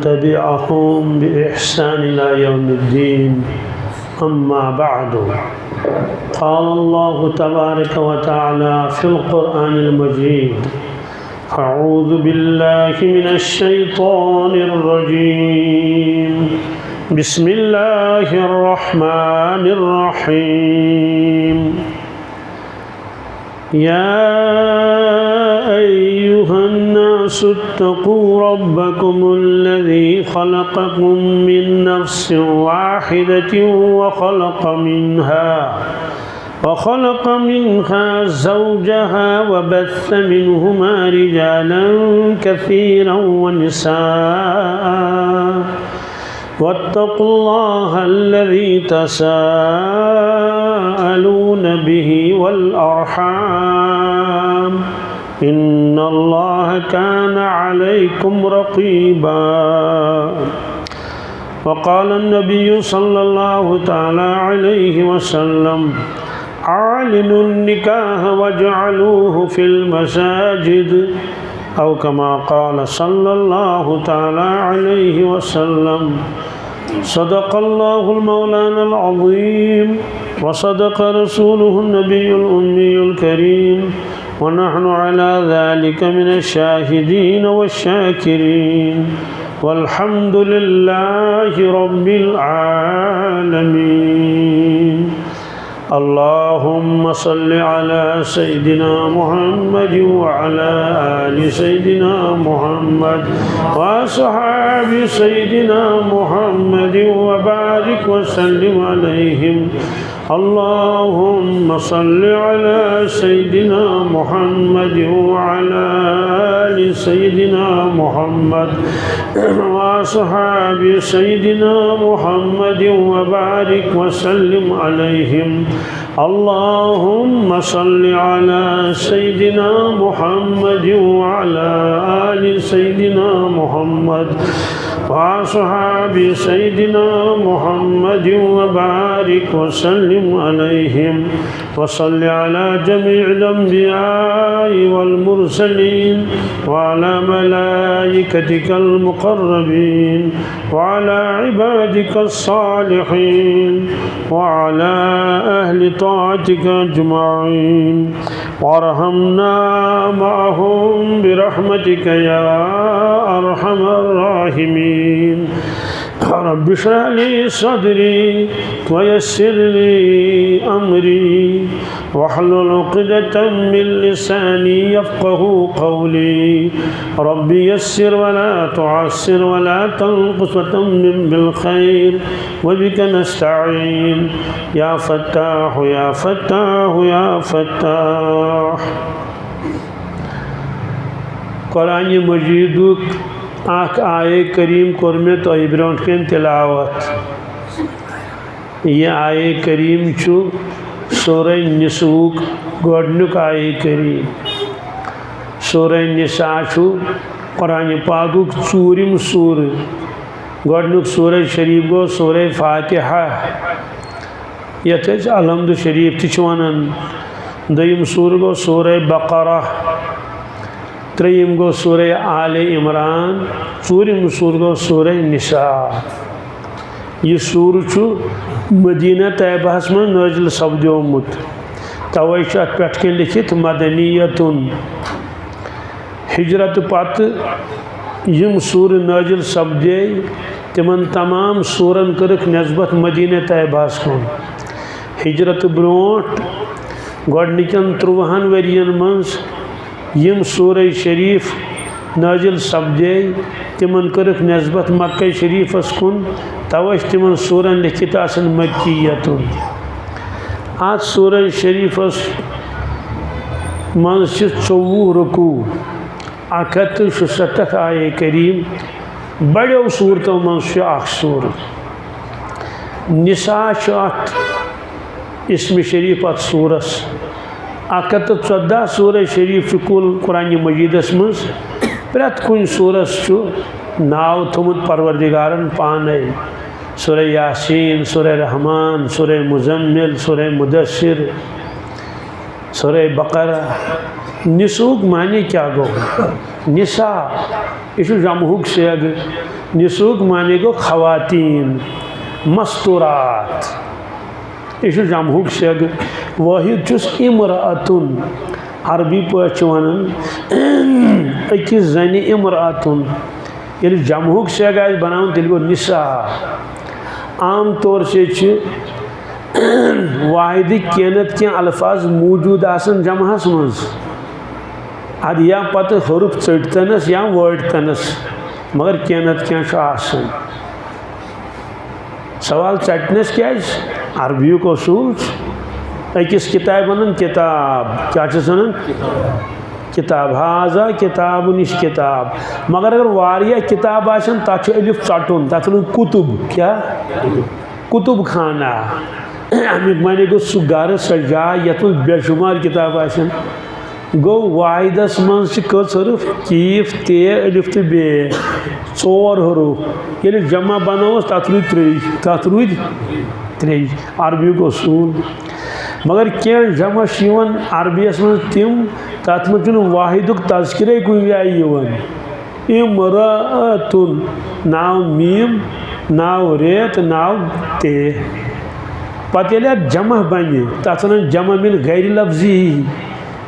تبعهم بإحسان إلى يوم الدين أما بعد قال الله تبارك وتعالى في القرآن المجيد أعوذ بالله من الشيطان الرجيم بسم الله الرحمن الرحيم يا أيها الناس اتقوا ربكم الذي خلقكم من نفس واحدة وخلق منها زوجها وبث منهما رجالا كثيرا ونساء واتقوا الله الذي تساءلون به والأرحام إن الله كان عليكم رقيبا وقال النبي صلى الله تعالى عليه وسلم أعلنوا النكاح واجعلوه في المساجد أو كما قال صلى الله تعالى عليه وسلم صدق الله المولانا العظيم وصدق رسوله النبي الأمي الكريم ونحن على ذلك من الشاهدين والشاكرين والحمد لله رب العالمين اللهم صل على سيدنا محمد وعلى آل سيدنا محمد وأصحاب سيدنا محمد وبارك وسلم عليهم اللهم صل على سيدنا محمد وعلى آل سيدنا محمد وأصحاب سيدنا محمد وبارك وسلم عليهم اللهم صل على سيدنا محمد وعلى آل سيدنا محمد وأصحاب سيدنا محمد وبارك وسلم عليهم وصل على جميع الأنبياء والمرسلين وعلى ملائكتك المقربين وعلى عبادك الصالحين وعلى أهل طاعتك أجمعين وارحمنا معهم برحمتك يا أرحم الراحمين رب اشرح لي صدري ويسر لي أمري واحلل عقدة من لساني يفقه قولي رب يسر ولا تعسر ولا تنقص وتمم بالخير وبك نستعين يا فتاح يا فتاح يا فتاح قرآن مجید اخ آیے کریم کورمے تو برونٹ کن تلاوت یہ آیے کریم چھو سورہ نسوک گوڑنک آیے کریم سورہ نساء چھو قرآن پاکوک چورم سور گوڑنک سورہ شریف گو سورہ فاتحہ یتھ الحمد شریف تچوانن دویم سور گو سورہ بقرہ تریم گو سورہ آل عمران ژوٗرِم سور گو سورہ نساء یہ سور چھُ مدینہ طیبہس من نازل سپدیومُت توے چھُ اتھ پٮ۪ٹھ کٔنۍ لیکھِتھ مدنیتن ہجرت پتہٕ یِم سور نازل سپدے تمن تمام سورن کٔرٕکھ نسبت مدینہ طیبہس کُن ہجرت برونٹھ گۄڈنِکٮ۪ن 30 ؤرین منٛز یم سورہ شریف نازل سپدے تمن کٔرٕکھ نسبت مکہ شریفس کُن توے تمن سورن لیکھِتھ آسان مکیتن اتھ سورہ شریفس منٛز چھِ 24 رکوع 167 آیے کریم بڑیو صورتو منٛز چھُ اکھ سور نساء چھُ اتھ اسم شریف اتھ سورس 114 سورہ شریف کل قرآن مجیدس مز پریت کن سورس ناو تھومت پروردگارن پانے سورہ یاسین سورہ رحمان سورہ مزمل سورہ مدثر سورہ بقرہ نسوک معنی کیا گو نساء یہ جمہوک سیگ निसूक माने गो खवातीन मस्तूरात यह जमहुक सेग वाहिद चुस इमरातुन अरबी पे वन अकिस जन इमरातुन ये जमहुक सेग आज बनान तेल गो निसा आम तौर से वाहिद कैनत क्या अल्फाज मौजूद आसन जमहस मज अद या पत हरूफ चटतनस या वटतनस मगर कैनत क्या आसन सवाल चटनस क्या अरबी को असूल अकिस किताब वन किताब क्या वन किताब हाजा किताब निश किताब मगर अगर वारिया किताब आसन तथ अलिफ चटुन तथ कुतुब क्या कुतुब खाना अमिक माने गो सह गर सजा यथ बेशुमार किताब आसन गो वाहिदस मज कस हरूफ कीफ ते अलिफ तो बे चोर हरूफ ये जमा बनोस तथ रूद त्रे अरबी को असूल मगर क्या जमा अरबियस मज तिम तथ मज वाहिद तस्करे कुन जाए इमरातुन नाव मीम नाव रेत नाव ते पत जमा बन तथ जमा मिन गैर लफ्जी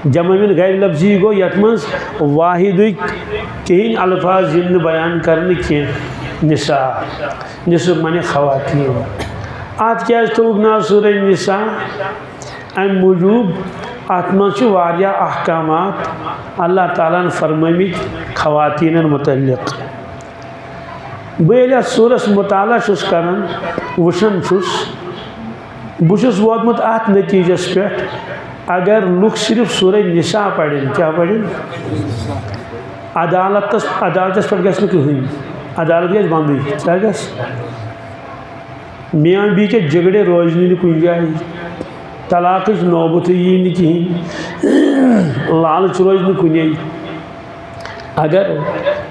जमा मिन गैर लफ्जी गो यथ मज वाहिद कहीं अल्फाज जिन बयान करने के निसा निसुक माने खवातीन अत क्या तोग नाव सूरह निसा अम मूजूब अत मज अहकामात अल्लाह ताला फरमामित खवातीन मुतल्लिक बह सूरस मुताला करान वुशन बहुत वोतमुत अत नतीजस पे अगर लुक सिर्फ सूरह निसा पढ़ें क्या पढ़ें अदालत पे गि कहीं अदालत गि बंद क्या ग मियाँ बी के झगड़े रोजनी कुछ जाए तलाक नौबत यी न कहीं लालच रोज कुन अगर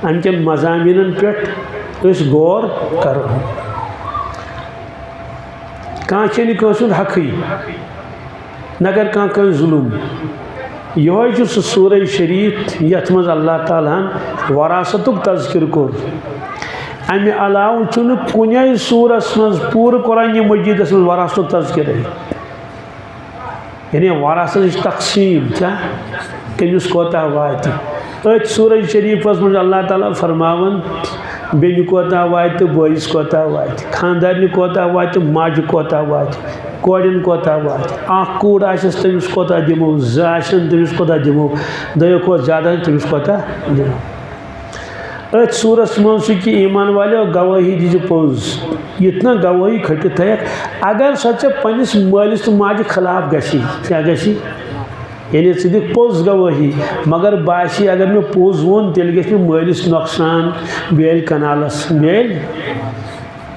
अमकन मजामिन पे गौर करो कह कंसुद हक़ी नगर कह जुलुम यह सूरह शरीफ यथ मज अल्लाह ताला वरासतुक तज़किर कोर अमे अलाव कुन सूरस मज पूर कुरान मजीदस मज वरासतुक तज़किर यानी वरासत तकसीम क्या कमिस कोता वात अत सूरह शरीफस मज अल्लाह ताला फरमावन बेन कोता वात बॉइस कोता वात खानदारन कोता वात माज कोता वात कोड़न कोता वात अख कूड़ आसस तमिस कोता दिमो ज़ाशन तमिस कोता दिमो दयो खो ज़्यादा तमिस कोता दिमो अत सूरस मज कि ईमान वाले गवाही दीज पोज इतना गवाही खट थक अगर सच पन्निस मालिस तो माज खिलाफ गसी क्या गसी यानी द पोज गवाही मगर बासी अगर मे पोज वोन तेल गे मालिस नुकसान बेल कनालस मेल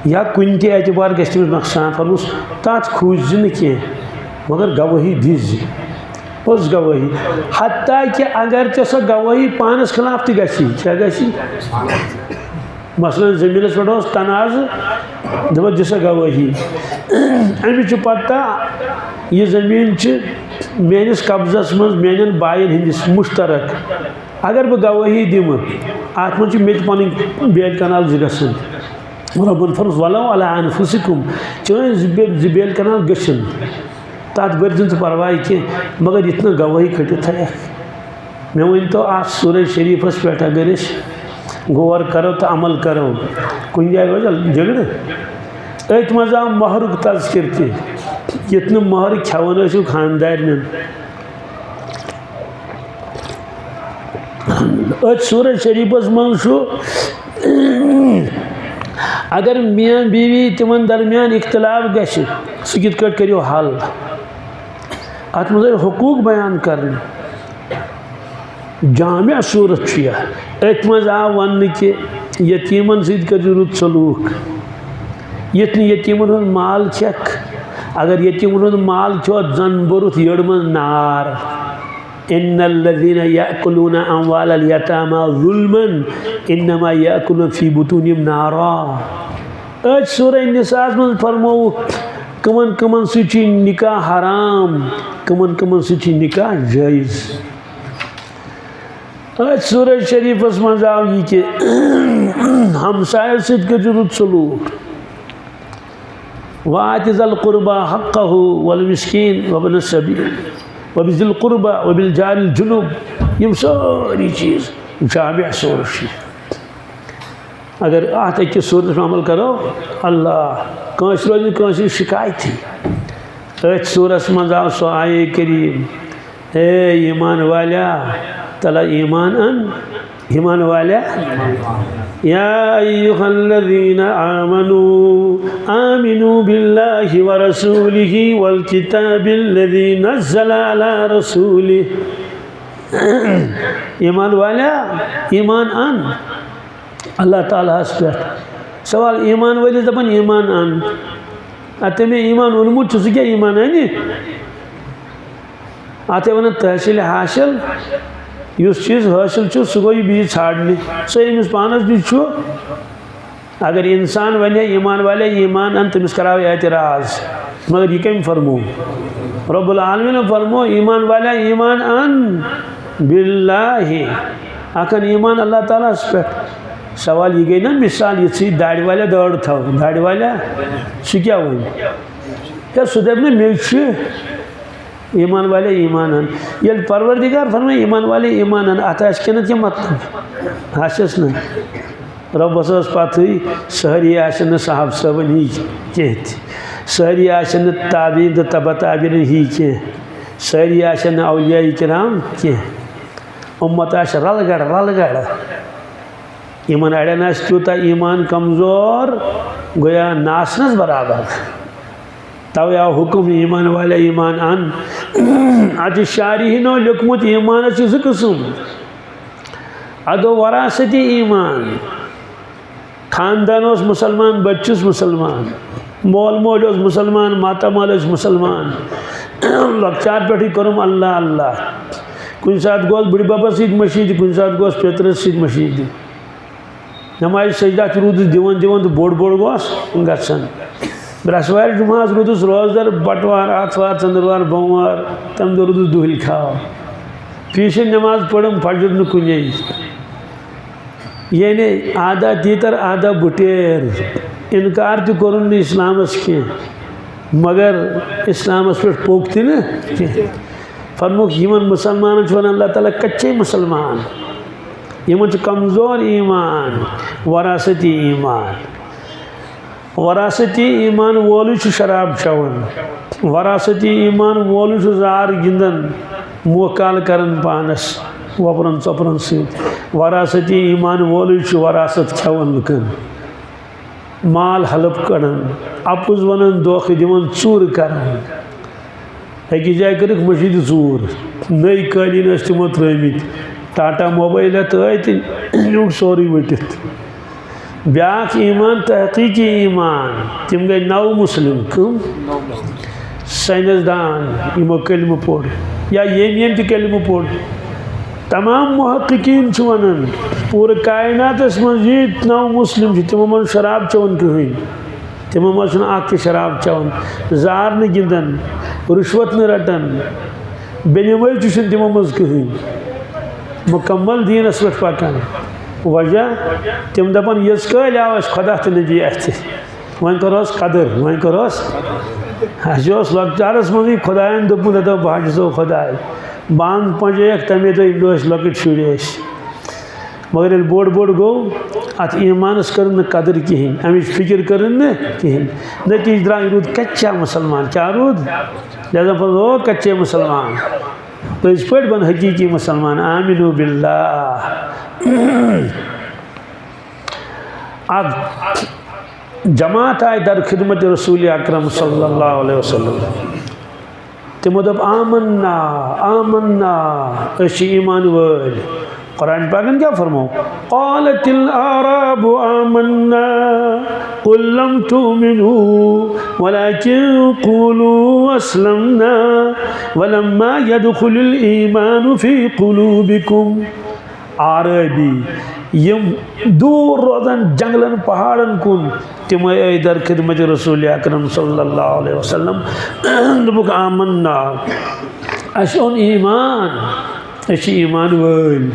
या कुन ते एतबार गस नुकसान फरमुस तथ खूज कह मगर गवाही दीज पोज गवाही हत्ता कि अगर चे सो गवाही पानस खिलाफ तो गसी क्या गसी मसलन जमीनस पे तनाज दप दिस गवाही अमिच पता यह जमीन मेनिस कब्जस मज मेन बायन हंदिस मुश्तरक अगर बह गवाही दिम अत मज मे पन बेल कनाल गसन रब्बुन फरमास वलौ अला अनफुसिकुम चन बेल कनाल गसन तथ बरजन तो परवाह कह मगर इतना गवाही खट थक मे वन तो आ सूरह शरीफस पे अगर गौर करो तो अमल करो कुन जाए रोज झगड़ अत मज आव महरुक तज़किर तह यत महर खेवन खानदारन अत सूरह शरीफस मज अगर मियाँ बीवी तिमन दरमियान इख्तलाफ गस सह कित करो हल अत मज हुकूक बयान करने जामिया सूरत अत मज आव वन कि यतीमन सर रुत सलूक युथ यतीमन हुंद माल चेक अगर यतीमन हुंद माल छो जन बरुथ यड़ मज नार इन्नल्लज़ीना याकुलूना अम्वालल यतामा ज़ुल्मन इन्नमा याकुलूना फी बुतूनिहिम नारा अत सूरह निसा मज फरमो कमन कमन सि निकाह हराम कमन कमन सि निकाह जायज़ सूरज शरीफस मज आव यह कि हमसाय सत रुत सलूक वातिज़ल कुर्बा हक़्क़हु वल मिस्कीन वबिन सबील वबिज़िल कुर्बा वबिल जारिल जुनुब यम सारी चीज़ जामिअ सूरत शरीफ। अगर अत अकिस सूरत अमल करो अल्लाह कंस रोज कंस शिकायत अथ सूरत मज आव सो आये करीम ए ईमान वाल्या तला ईमान वाल्या या अय्युहल्लज़ीना आमिनू बिल्लाहि व रसूलिहि वल किताबिल्लज़ी नज़्ज़ला अला रसूलिहि। ईमान वाल्या ईमान अन अल्लाह ताला पे सवाल ईमान वाली दपान ईमान अन अत मे ईमान ओनमुत सह क्या ईमान अन अत वन तहसील हासिल युस चीज़ हासिल सह गो बी छाड़ने सह अमिस पानस नश अगर इंसान वन ईमान वाले ईमान अन तमिस कराव एतराज मगर यह कम फरमो रब्बुल आलमीन फरमो ईमान वाले ईमान अन बिल्लाहि अकन ईमान अल्लाह ताला पे। सवाल यह गई ना मिसाल ये दाढ़ी वाले दाड़ थो दाढ़ी वाले सह क्या वन क्या सह दप मे ईमान वाले ईमान अन ये परवरदिगार फरमाए ईमान वाले ईमान अन अत क्या मतलब आशस न रब्बस पत सहरी आन साहब साहबन ही कह सहरी आन ताबीन तो तबा ताबीन ही कह सहरी आन औलिया किराम कह उम्मत रलगड़ ईमान अड़न तूत ईमान कमज़ोर गोया नासनस बराबर तवे आव हुक्म ईमान वाले ईमान अन अत शारिहिनो लिखमुत ईमान ज़ किस्म अदो वरासती ईमान खानदान मुसलमान बच्चुस मुसलमान मोल मोल मुसलमान मातामाल मुसलमान लकचार पे कर्म अल्लाह अल्लाह कुन सात गोस बुढ़ बबस मशीद कुन सात गोस पेतरस मशीद नमाज सजदा रूद दिवन दिवन तो बोड़ बोड़ गोस गसन बृहस्पति जुमास रूदस रोजदार बटवार आतवार चंद्रवार बोमवार तम दो रूदस दुहिल खाओ पीछे नमाज पढ़म फजर न कुने ये आधा तीतर आधा बुटेर इनकार तो करुन इस्लामस के मगर इस्लामस पे पोकती न फरमुख यमन मुसलमान वन अल्लाह ताला कच्चे मुसलमान यमन कमज़ोर ईमान वरासती ईमान वरासती ईमान वोल शराब चवन वरासती ईमान वोल जार गिंदन मोकाल करन पानस वपरन चपरन सत वरासती ईमान वोल वरासत खवन लुकन माल हलप कड़न अपुज वन दोख दिवन चूर करान अकि जाय कर मशीद चूर नई कालीन तमो त्रमित टाटा मोबाइल तो सोरी वटित ब्याक ईमान तहकीकी ईमान तम गई 9 मुस्लिम कम साइंसदान यमो कलम पोर या ये कलम पोर तमाम मुहक्कीन वन पूरे कायनात मज 9 मुस्लिम तमो मन शराब चवन कहें तमो मज शराब चवन जार न गिंदन रुश्वत न रटन बेनमई तमो मज कहें मुकम्मल दीनस पे पकान वजह तम दपान यस कल आव खुदा तो नबी अथ वन करोस कदर वन करोस अस लकचारस मज खुदायन दोपुन दप बह सो खुदाय बांध पंजक तमे दो लकट शुर मगर बोड़ बोड़ गो अत ईमानस कर कदर कहें अमिच फिक्र कर कहें नतीज द्राय रूद कच्चा मुसलमान क्या रूद लिहाजा पो कच्चे मुसलमान पज पे बन हकीकी मुसलमान आमिनु बिल्लाह जमात आय दर खिदमत रसूल अकरम सल्लल्लाहु अलैहि वसल्लम तमो दप आमन्ना आमन्ना ईमान वल कुरान पाकन क्या फरमाओ क़ालतिल आराबु आमन्ना क़ुल लम तुमिनु वलाकिन क़ुलू अस्लमना वलम्मा यदखुलुल ईमानु फ़ी क़ुलूबिकुम। आरबी यम दूर रोजान जंगलन पहाड़न कुन तम दर खिदमत रसूल अकरम सल्लल्लाहु अलैहि वसल्लम दोपुक आमन्ना अस ओन ईमान ईमान वल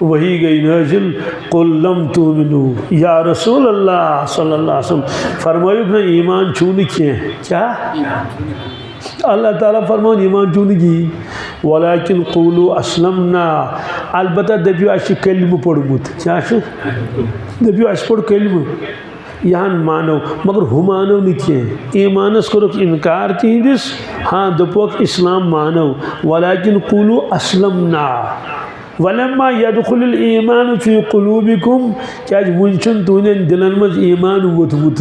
वही गई नाजिल कुल लम तुमिनु या रसूल अल्लाह सल्लल्लाहु अलैहि वसल्लम फरमायो ना ईमान छूनी क्या अल्लाह ताला फरमान ईमान छूनी की वलाकिन क़ूलू अस्लमना अलबत्ता दबियो आशि कलिमा पढ़मुत क्या दबियो आशि पढ़ कलिमा यहाँ मानव मगर हु मानव नहीं ईमानस कोरुक इनकार तिहदिस हाँ दोपोक इस्लाम मानव वलाकिन क़ूलू अस्लमना वलम्मा यदखुलुल ईमान फी क़ुलूबिकुम क्या वुन तुहन दिलन मज ईमान वोतमुत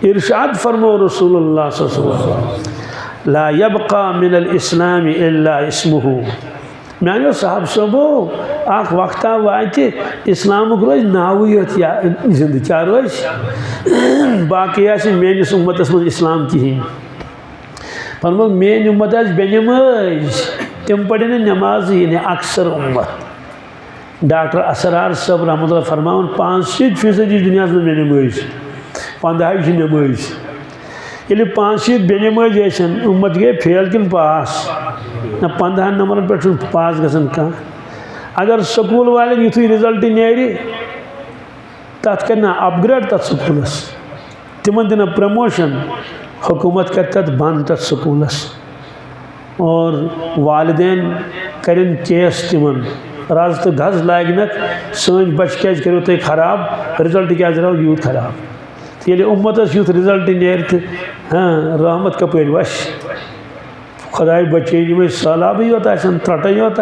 इरशाद फरमो रसूलुल्लाह सल्लल्लाहु अलैहि वसल्लम ला यबका मिनल इस्लाम इल्ला इस्मुहु मानो साहब सबो आख वक्ता वात इस्लाम रोज नाव योत जिंद क्या रोज बाकी मेनिस उम्मतस मज इस्लाम कहें फरमो मेन उम्मत बेनमाज तम पढ़े नमाज अक्सर उम्मत डॉक्टर असरार साहब रहमतुल्लाह फरमान 65% दुनिया में बेनमाज 15 नमाज ये 5 बेनमाज उम्मत गए फेल किन पास ना 15 नंबर पे पास गसन कह अगर स्कूल वाले युथु रिजल्ट नेरि तथ कर अपग्रेड तथ स्कूलस तिमन दिन प्रमोशन हुकूमत कर तथ बंद तथ स्कूलस और वालिदैन करें केस तिमन राज तो धस लाग सन बच क्या करो तुम खराब रिजल्ट क्या द्राव यूत खराब ये उम्मतस यूथ रिजल्ट नेर तो हाँ रहमत कपर वश खुदाई बचे में सैलाब योत त्रट योत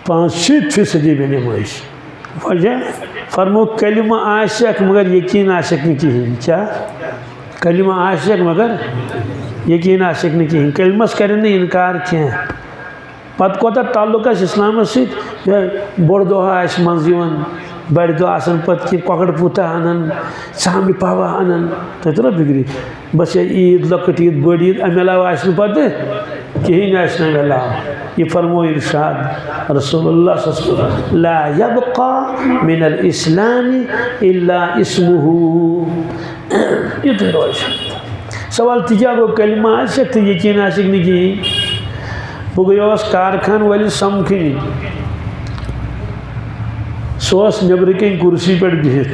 65% बेनमाज वजह फरमो कलिमा आशक मगर यकीन आशक नहीं कहें क्या कलिमा आशक मगर यकीन आशक नहीं कहें कलिमस करें नहीं इनकार कह पत कोता ताल्लुक इस्लाम बोड़ दोहा मन बड़ दो आसन पत कि ककड़ पूता अनन शामी पावा अनन तो बिगड़ी बस ईद लकट ईद बड़ ईद अमे अलावा पे कहीं अलावा ये फरमो इरशाद रसूलुल्लाह सल्लल्लाहु अलैहि वसल्लम ला यबका मिनल इस्लाम इल्ला इस्मुहु ये तो रोज सवाल तिजा गो कलिमा आशक तो यकीन आशक नहीं कहीं बह गो कारखान वाली समखनी सोस नबर कन कुर्सी पे बिहित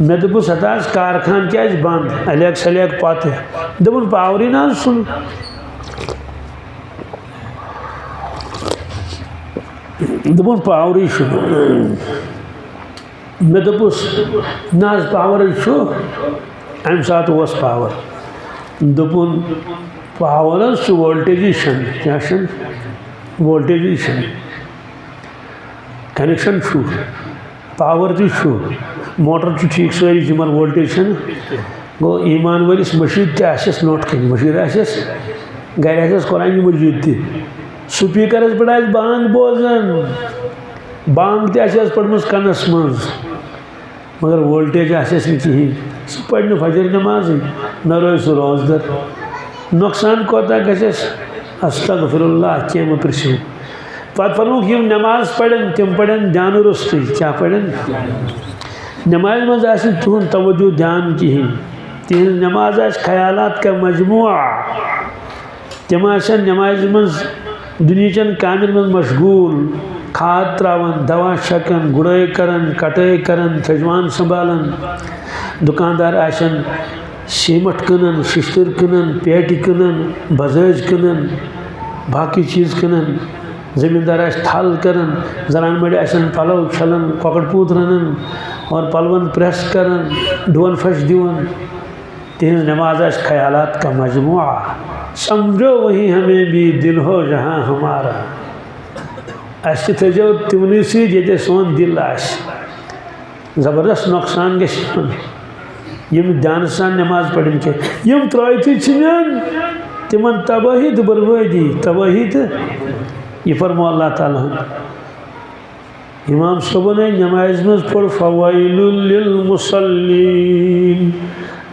मे दोपस हता कारखान क्या बंद अलग सलग पत दोपन पावरी ना सुन दोपन पावरी मे दोपस ना पावर अम सात पावर दोपन पावर वोल्टेज क्या वोल्टेज कनेक्शन पावर तु मोटर ठीक सारी जमन वोल्टेज गो ईमान वलिस मशीद तस नोट कन मशीद आस गर कुरान मजीद त स्पीकर पे बांग बोजान बांग तस पढ़म कनस मज मगर वोल्टेज आस कहीं सह पढ़ फजर नमाज न रोज सह रोजदर नुकसान कोता गस अस्तगफिरुल्लाह क्या मे पृछो पत फरमुक यम नमाज पढ़न तम पढ़न ध्यान रुस्त क्या पढ़न नमाज मज तुहद तवज्जो ध्यान कहें तिहज नमाज ख्यालात का मजमुआ तम नमाज मज दुनिचन कामन मज मशगूल खाद त्रावन दवा छकन गुड़ाई करन कटाई करन थजवान संभालन दुकानदार आशन सीमट कनन शिस्तर कनन पेटी कनन बजाज कनन बाकी चीज़ कनन ज़मींदार थल करन जनान मड़ी पलव छलन ककड़ पूत रनन और पलवन प्रेस करन डोन फश दिवन तिहज नमाज ख्यालात का मजमुआ समझो वही हमें भी दिल हो जहाँ हमारा थो तिमन ये सोन दिल ज़बरदस्त नुकसान गम ध्यान सान नमाज पढ़न के यम त्रयथी तिमन तबाही तो बर्बादी तबाही तो ये फरमो अल्लाह ताला इमाम सबन नमाज मज पढ़ फवाइलुल लिल मुसल्लीन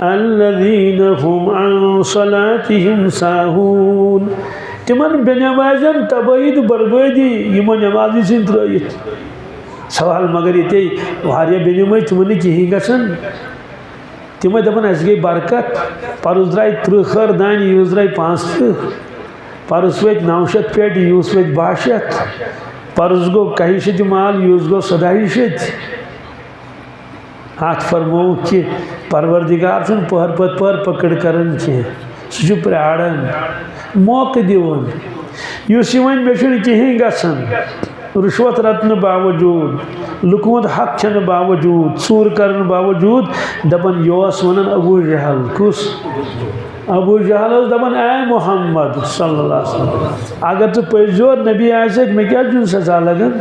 अल्लज़ीना हुम अन सलातिहिम साहून तिमन बेनमाजन तबाही तो बर्बादी यमो नमाजी सिन त्रयित सवाल मगर ये वारिया बेनमाज तिमन कहीं गसन तिम दपान अस गई बरकत पर्स द्राय 30 खर दान यूज द्राय 50 परस वत 900 पेट यूस वत 62 परस गो 100 माल यूस गो 1700 हाथ फरमो कि परवरदिगार सुन पहर पहर पकड़ करन कह सह प्राड़न मौके दिवन युस वन मे कहें गसन रुश्वत रत्न बावजूद लुकमत हक छन बावजूद सूर करन बावजूद दपन योस वनन अबू जहल कुस अबू जहल दपन ऐ मोहम्मद सल्लल्लाहु अलैहि वसल्लम अगर तो पैजोर नबी आसे मे क्या जुन सजा लगन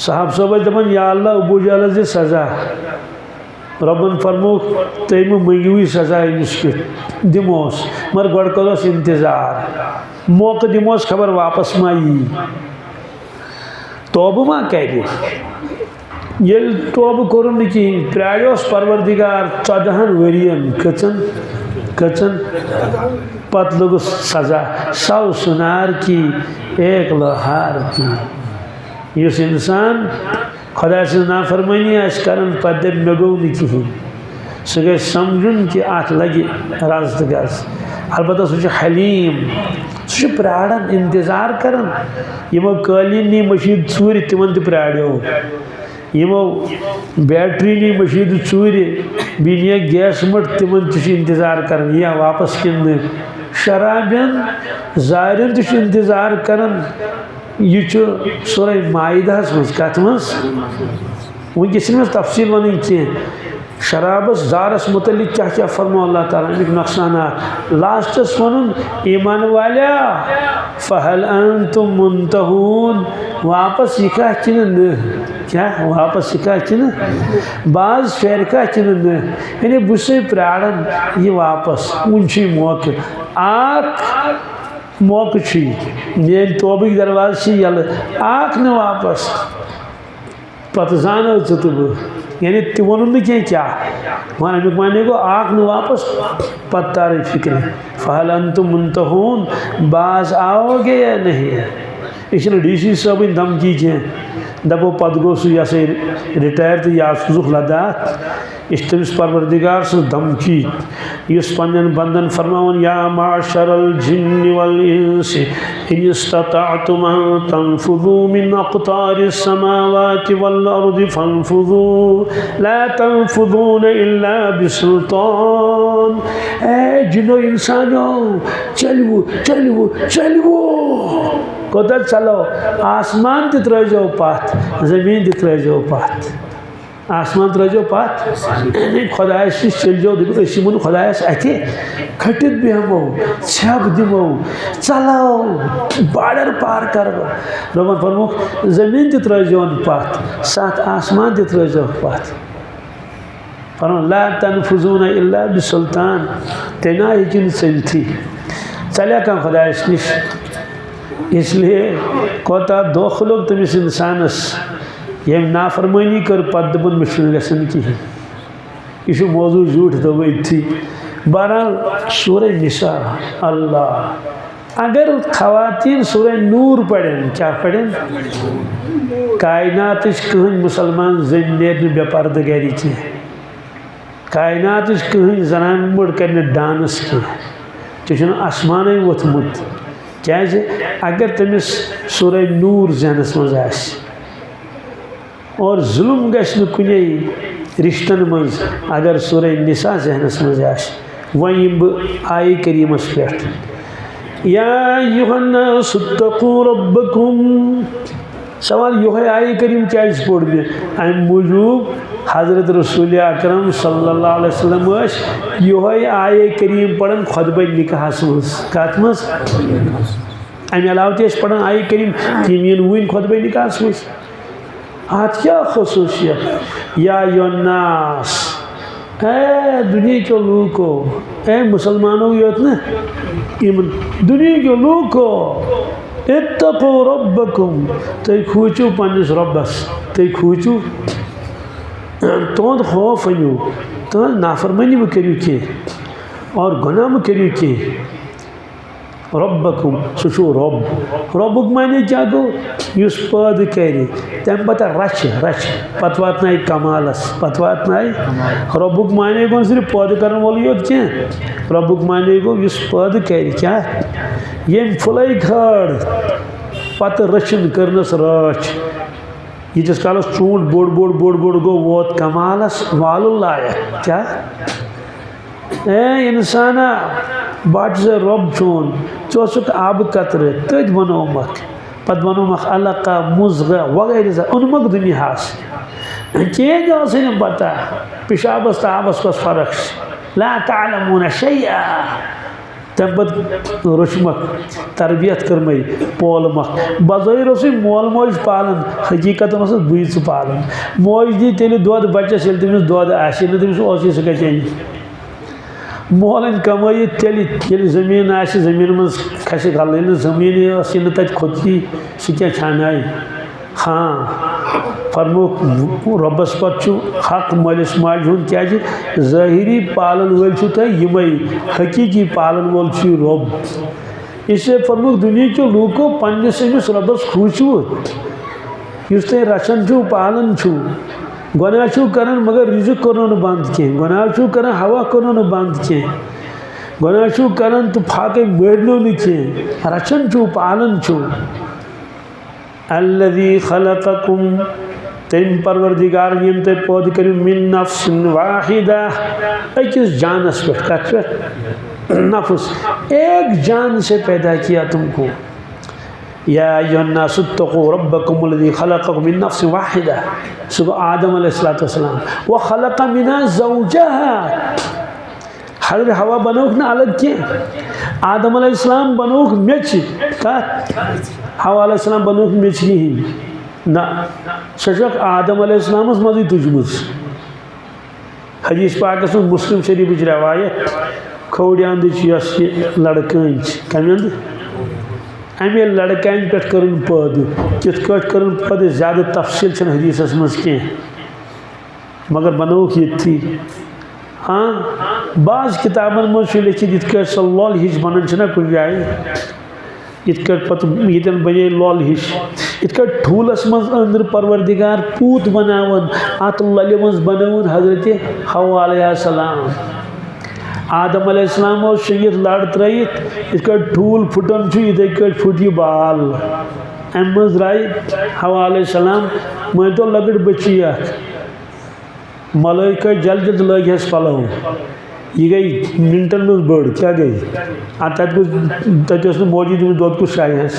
साहब सब दपन या अल्लाह अबू जहल से सजा रबन फरमो तम मंगवी सजा अमिस दिमोस मगर गोड़ करोस इंतजार मौके दिमोस खबर वापस मा यी तोब मा कर तोब कोर कहें प्रायोस परवरदिगार 14 वरियन कचन पत लगुस सजा 100 सुनार की 1 लोहार की इस इंसान खुदा से नाफरमानी आन पद मे गो कहें सह ग समझुन कि अत लगे रज तो गज अलबत्ता सह हलीम सह प्राड़न इंतजार करन यमो कालीन नी मशीद चूर तिमन तो प्राड़ो यमो बैटरी नी मशीद चूर बे गैस मट तिमन इंतजार करन या वापस किन शराबियन जारिन तो इंतजार करन यह सूरह माइदास मज कत मज वनकस तफसील वन कह शराबस जारस मुतलिक क्या क्या फरमा अल्लाह ताला अमिक नुकसानात लास्टस वन ईमान वाल्या फहल अंतुम मुंतहून वापस यह क्या वापस यह बाज फेर यानी बुस प्राड़न यह वापस उन मौके मौके मेन तोबिक दरवाज यल न वापस पत जानो तो यानी ति वोन क्या वन अमुक माने गो न वापस पत तारे फिक्र फहल अंतुम मुंतहून बाज आओगे या नहीं यह DC साहब धमकी कह दपो पत गो सह रिटायर तो या सुजुख लद्दाख इस तमिस परवरदिगार सं धमकी इस पन्न बंदन फरमावन या माशरल जिन्नि वल इंसी इन इस्तताअतुम अन तनफुदू मिन अक़तारिस समावाति वल अर्दि फनफुदू ला तनफुदून इल्ला बिसुल्तान। ए जिन्नो इंसानो चलवो चलवो चलवो कोदर चलो आसमान ते त्रजो पथ जमीन ते त्रजो पथ आसमान त्रजो पथ खुदायस नश चलो दमो खुदायस अथे खटित बेहमो छप दिमो चलो बॉर्डर पार कर रबन फरमो जमीन ते त्रजो पथ साथ आसमान ते त्रजो पथ फरमो ला तनफुजून इल्ला बिसुल्तान तना हेकिन चलती चलिया कह खुदायस नश इसलिए कोता दोख लोग तमिस इंसानस यम नाफरमानी कर पद दपन मे गसन कहें यह मौजू झूठ दबी थी बहरहाल सूरह निसा अल्लाह अगर खवातीन सूरह नूर पढ़न क्या पढ़न कायनात कहन मुसलमान जन नेर बेपर्द गर कह कायनात कहन जनान मुड़ कर डांस कह तो आसमान वोथमुत क्या अगर तमिस सूरह नूर जहनस मज और जुल्म गश्न कुने रिश्तन मज अगर सूरह निसा जहनस मज वहीं आय करीमस पे या अय्युहन्नास इत्तक़ू रब्बकुम सवाल यह आय करीम क्या पोड़ मे अम मूजूब हजरत रसूल अकरम सल्लल्लाहु अलैहि वसल्लम यह आय करीम पढ़न खुतबा निकाहस मज कत मज अमे अलाव ते पढ़न आय करीम तीन वन खुतबा निकाहस मज अत क्या खसूसियत या योन्नास ए दुनिया के लूको ए मुसलमानों योत न दुनिया के लूको इत्तक़ू रब्बकुम तुम खूचू पन्निस रब्बस तुम खूचू तुद खौफ अनु तुद नाफरमानी करू कह और गुनाह करू कह रब्बकुम सु रब रबुक माने क्या गो युस पद करी तम पता रच रच पत वातनाय कमालस पत वातनाय रबुक माने गो सिर्फ पद कर वोल योत क्या रबुक माने गो युस पद करी क्या यम फुलई खड़ पत रचन करनस रच यीटिस कालस चूंट बोड़ बोड़ बोड़ बोड़ गो वोत कमालस वालु लायक क्या ए इंसाना बाट से रब चोन चोसुक आब कतर तथ बनोमक पत बनोमक अलका मुजगा वगैरह उन्मक दुनियास चेंज आसन पता पिशाबस ताबस कस फर्क ला तालमून शैया तम पत रुशमक तरबियत करमई पोलमक बज़ाहिर मोल मोज पालन हकीकत बुज पालन मोज दी तेल दोद बच्चस तमिस दोद आस तमिस सह चेंज मोलन कमाई तेल जमीन आस जमीन मज खस गल जमीन तत खोती सह क्या छानाय हाँ फरमुक रबस पत हक मलिस माज हुन क्या ज़ाहिरी पालन वल यमई हकीकी पालन वोल रब इससे फरमुक दुनिया के लूको पन्नस अमिस रबस खूचवुत युस तुम रचन पालन गुनाह करन मगर रिजुक करो बंद कह गुनाह करन हवा करो बंद कह गुनाह करन तो फाके मरनो कह रचन पालन अल्लज़ी खलक़कुम तम परवरदिगार यम ते पौध कर मिन नफ्सिन वाहिदा अकिस जानस पे कत नफ्स एक जान से पैदा किया तुमको या अय्युहन्नासु इत्तक़ू रब्बकुमुल्लज़ी खलक़कुम मिन नफ्सिन वाहिदा सुबह आदम अलैहिस्सलाम व खलक़ मिन्हा ज़ौजहा हज़रत हवा बनोक ना अलग के आदम अलैहिस्सलाम बनोक मेच का हवा अलैहिस्सलाम बनोक मेच ही ना सचक आदम अलैहिस्सलाम मज़ी तुझमुस हदीस पाक मुस्लिम शरीफ रवायत खौड़ अंद लड़कन कम अमे लड़कन पे कर पद कित कर पद ज्यादा तफसील हदीसस मज कह मगर बनोक ये हाँ बाज़ किताबन मज लिखित ये लल हिश बनान कुछ जाए ये पत यन बने लल हिश ये ठूलस मज अंदर परवरदिगार पूत बनावन अत लल मज बनवन हजरत हव्वा अलैहिस्सलाम आदम अलैहिस्सलाम शयत लड़ त्रयित इस ठूल फुटन इथे फुट यह बाल अम मज द्राय हव्वा अलैहिस्सलाम मान तो लकट बच्ची मलाइका जल्द जल्द लग पलव यह गई मिनटन में बड़ क्या गई तत मौजूद दोद कुछ शाय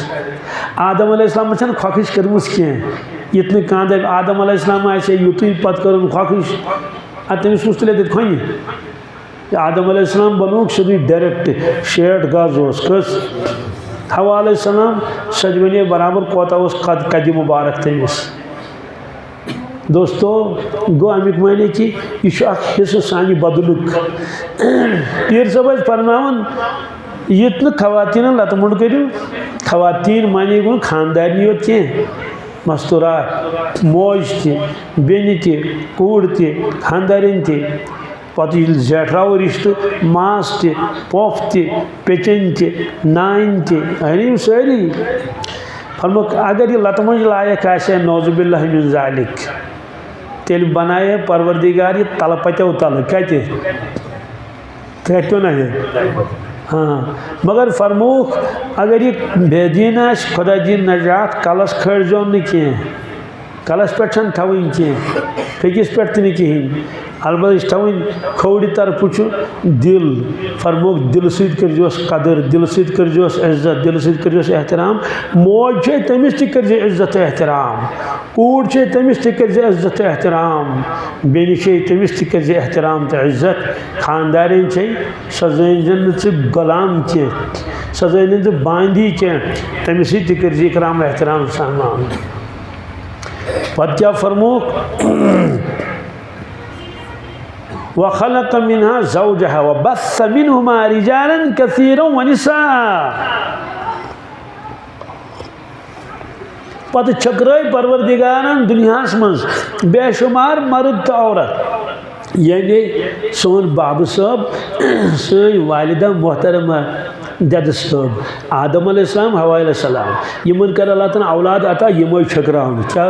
आदम अलैहिस्सलाम ख्वाहिश करमस कह ये कांद आदम अलैहिस्सलाम आसे युत पत कर ख्वाहिश तमिस कुछ तुले खोन आदम अलैहिस्सलाम बनोक सीधी डायरेक्ट 60 गज कस हव्वा अलैहिस्सलाम सजवने बराबर कोता कद मुबारक तमिस दोस्तों गो अमिक माने कि यह हिस्स सान बदलुक पीर सब फरमान ये खवातीन लतमुंड करू खवातीन माने गो खानदानी योत कह मस्तूरात मौज बेन कूड़ खानदारिन पत जेठराव रिश्त मास पोफ पेचन नान सारी फरमुक अगर यह लतमंज लायक आसे नौजुबिल्लाहि मिन ज़ालिक तेल बनाए परवरदिगार ये तलपत्यो तल कहो ना हाँ मगर फरमुक अगर ये बेदीन आस खुदा दीन नजात कलस खड़ो न कह कलस पे थवन कह फेकिस पे कहें अलबत् थवन खौड़ तरफ दिल फरमुक दिल सस कदर दिल सस इज्जत दिल सस एहतराम मौज तमिस कर इज्जत एहतराम कूड़ तमिस कर इज्जत एहतराम बेन तमिस कर एहतराम तो इज्जत खानदारिन सजन गुलाम कह सजन बांदी कह तमिस कर इकराम एहतराम सामान पत क्या फरमुक व खलक़ मिन्हा ज़ौजहा व बस्स मिन्हुमा रिजालन कसीरन व निसा पत छकराय परवरदिगारन दुनियास मज बेशुमार मर्द तो औरत यानी सोन बाबू साहब सई वालिदा मोहतरमा ददस तब आदम अलैहिस्सलाम हवा अलैहिस्सलाम यमन कर अल्लाह ताला औलाद अता यम छकरावन क्या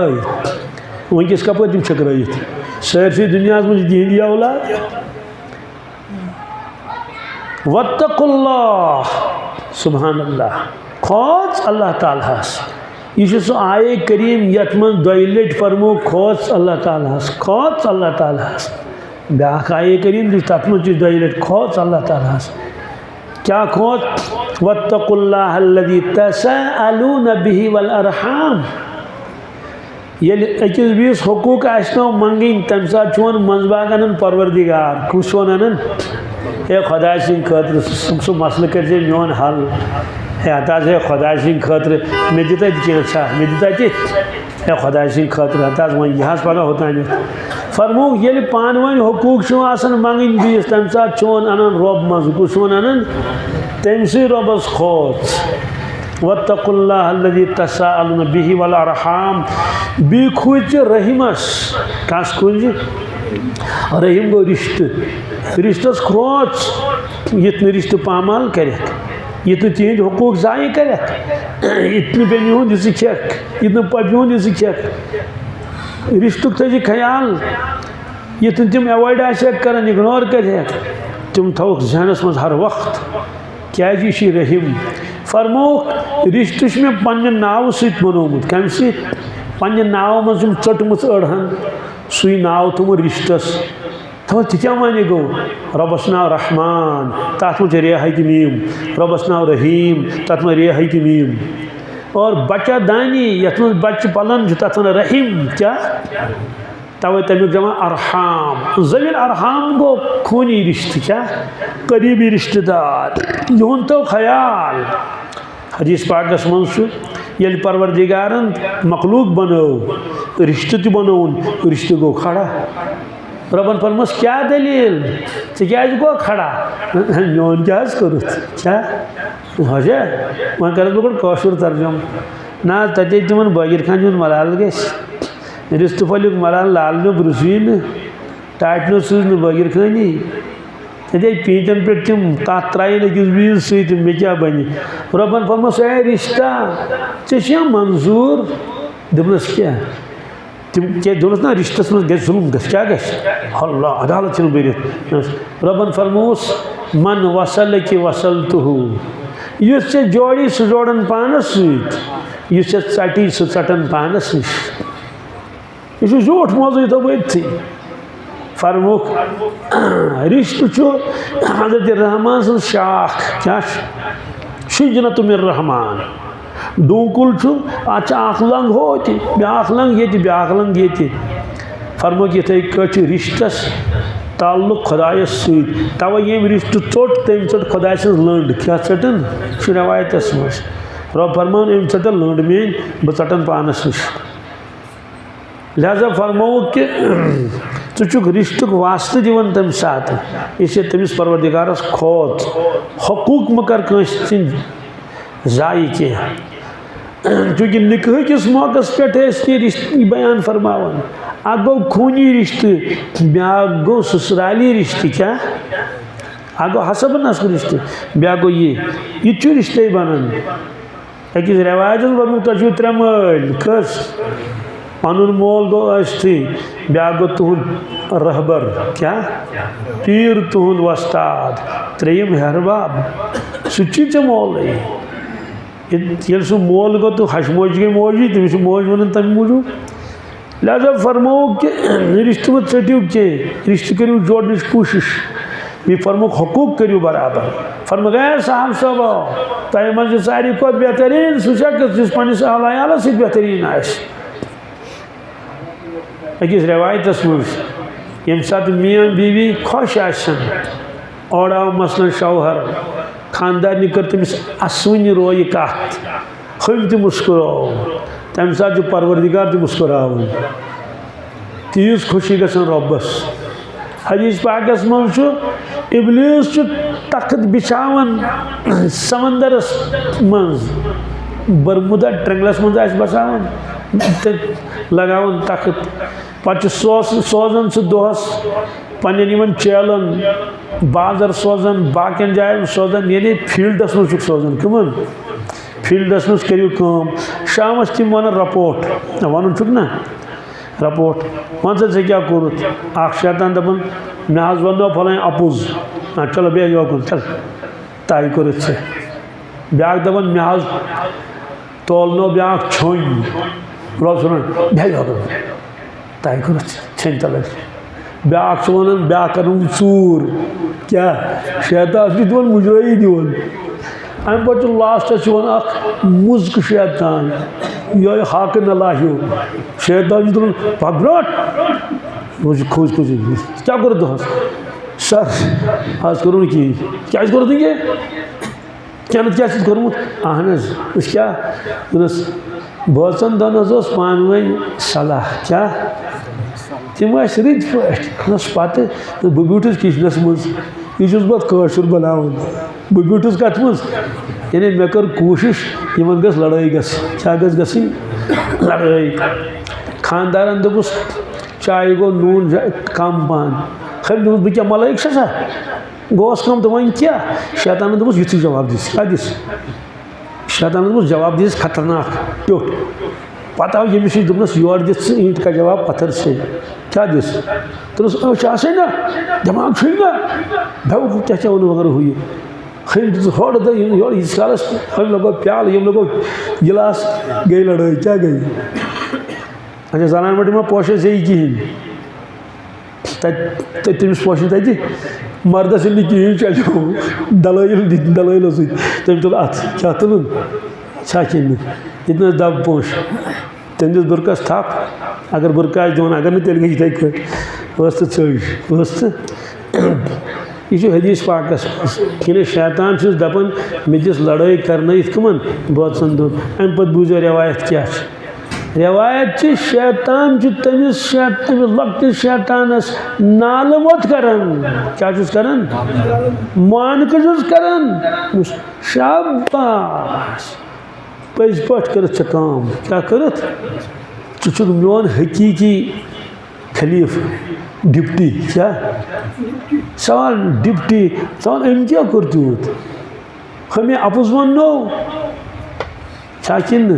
वनकस कप तम छकराइत सारसी दुनिया मज दिहंदी औलाद वत्तकुल्लाह सुभान अल्लाह खोज अल्लाह ताला यह सो आये करीम यत मन दोय लट फरमो खोज अल्लाह ताला खोज अल्लाह ताला ब्याख आये करीम तथ मज दोय लट खोज अल्लाह ताला क्या खोज वत्तकुल्लाह अल्लज़ी तसअलून बिही वल अरहाम ये अकिस बीस हुकूक आसनो मंगिन तम साथ चोन मंजबाग अनन परवरदिगार कुछ वन अनन हे खुदा सिंह खतर सो मसल कर मोन हल हे हताश हे खुदा सिंह खतर मे दिता क्या मे दिता हे खुदा सिंह खतर हताश वन यह पगह होतान फरमो ये पान वन हुकूक मंगिन बीस तम साथ चोन अनन रब मज कुछ वन अनन तमसी रबस खोज वत्तकुल्लाह अल्लज़ी तसअलून बिही वल अरहाम बी खुज रहीमस कस खुज रहीम गो रिश्तस खोज ये रिश्त पामाल कर ये तिहद हुकूक ज़ाय कर ये बेनि हुंद खेक ये पपि हुंद खेक रिश्तुक थी ख्याल ये तम एवॉइड कर इग्नोर कर तम थोक जहनस मज हर वक्त क्या रहीम फरमो रिश्त मे पन्न नाव सत बनोमुत कम पन्न नाव मज चटमुत अड़हन सुई नाव तुम रिश्तस तो क्या माने गो रबस नाव रहमान तथ मज रियायत मीम रबस नाव रहीम तथ मज रियायत मीम और बच्चा दानी यथ मज बच्च पलन तथ वन रहीम क्या तवे तमिक जमा अरहाम ज़वील अरहाम गो खूनी रिश्त क्या करीबी रिश्तेदार युन तो ख्याल हदीस पाकस मज ये परवरदिगारन मखलूक बनो रिश्त त बनोन रिश्त गो खड़ा रबन फरमस क्या दलील क्या गो खड़ा मोन क्या करुत क्या हजे वह कर बह तर्जुम ना तते तिमन बागिर खान जुन मलाल गस रिश्त फलिक मलाल लाल रुसवीन टाटनो सूज बागिर खानी ते पीतन पे तम कत त्राइन अकिस बीस सत मे क्या बन रबन फरमस ए रिश्ता ऐ मंजूर दस क्या तम क्या दोनस ना रिश्तस मज जुल्म क्या अल्लाह अदालत बरित रबन फरमोस मन वसल कि वसल तुहू युस जोड़ी सह जोड़न पानस सत चटी सह चटन पानस नश यह झूठ मौजू तो बथी फरमुख रिश्त हजरत रहमान सं शाख क्या शुजनत मिर रहमान डूकुल अख लंग हो ब्याख लंग ये ब्याख लंग ये फरमुख ये कट रिश्तस ताल्लुक खुदायस सत तवे ये रिश्त चोट तम चट खुदा सं लंड क्या चटन रवायतस मज रब फरमान अम चटन लंड मेन बह चटन पानस नश लिहाजा फरमो कि चुक रिश्तुक वास्ते दिवन तम साथ इसे तमिस परवरदिगारस खोज हकूक मकर कन जाय कह चूँकि निकाह किस मौका पे रिश्त बयान फरमावन अ गो खूनी रिश्त ब्या गो ससुराली रिश्त क्या अ गो हसब नस्ल रिश्त ब्या गो ये रिश्ते बनान अकिस रवायत वो तुम त्रे मल कस पनुन मोल गो अस्थि ब्या गो तुहद रहबर क्या पीर तुहद वस्ताद त्रेयम हरबाब सह मोल ये सह मोल गो तो हशमोज गई मोजी तमिस मोज वन तम मूजूब लिहाजा फरमो कि रिश्त मत चटू के रिश्त करू जोड़ने की कोशिश बी फरमुक हकूक करू बराबर फरम गए साहब सब तह मज सारी खुद बेहतरीन सह पस अहल सह बेहतरीन अकिस रवायतस मज यम सात मियाँ बीवी खुश और आव मसलन शौहर खानदार कर तमिस असवन रोय कत हम त मुस्कुराव तम सात परवरदिगार मुस्कुरावन तीज खुशी गसन रब्बस हदीस पाकस मज इब्लीस तख्त बिछावन समंदरस मज बरमुदा ट्रंगलस मज बसान लगावन तख्त पे सोजन सह दोहस पन्न चेलन बाजार सोजान बाकिन जायन सोजान यानी फील्डस मज सोजान कमन फील्डस मज करियो काम शामस तम वन रपोर्ट वन ना रपोर्ट वन सा क्या कोरुत अख शैतान दपान मे वो फलान अपुज चलो बे योकुन चल ताई कोरुत से ब्या दपान मे तोलनो ब्या छोन रोज सुन बे योकुन ताई कोरुत छन तल ब्या वन ब्या कर चूर क्या शैतान दिवन मुजरई दिवन अम पे लास्टस वन मुज्क शैतान यह हाक न लाहियो शैतान दिवन पगब्रोट खोज खोज क्या कर दोहस सर आज करूँ कि क्या करो ये क्या क्या कर्मुत अहन क्या बचन दन पान वन सलाह क्या तम रत पे पत बह ब्यूठस किचनस मज यह बशुर बनान बह ब्यूठस कत मज यानी मे कर कोशिश इन गस लड़ाई क्या गई लड़ाई खानदारन दोपस चाय गो नून कम पान खैर दोपस बह क्या मलाइक सा गोस कम तो वन क्या शैतान दोपस युथ जवाब दिस क्या दिस शैतान दोपस जवाब दिस खतरनाक ट्योट पता आव यमिस दोपनस योर दिस ईंट का जवाब पत्थर से क्या दिस तो ना दिमाग छुई ना भव क्या क्या वन वगैरह हुई खिल हड़ द योर इस कालस हम लोगों प्याल हम लोगों गिलास गई लड़ाई क्या गई अच्छा जनान मटी में पोशे से ही कहें तमिस पोशन तथि मर्दस कहें चलो दलाइल तम तुल अत क्या तुलन छा किन इतना दब पोश तम दिस बुरकस थप अगर बुरका दिवन अगर तेल गई इथे तो छज यह हदीस पाकस कि शैतान दपान मे दिस लड़ाई करन कमन बचन दोन अम पे बूझो रवायत क्या रवायत शैतान तमिस लकटिस शैतानस नाल मत करन क्या करन मानक करन शाबाश पज पट कर काम क्या करत चुक मोन हकीकी खलीफ डिप्टी क्या सवाल डिप्टी सवाल अम क्या कर तूत हमें अपुज वन नो किन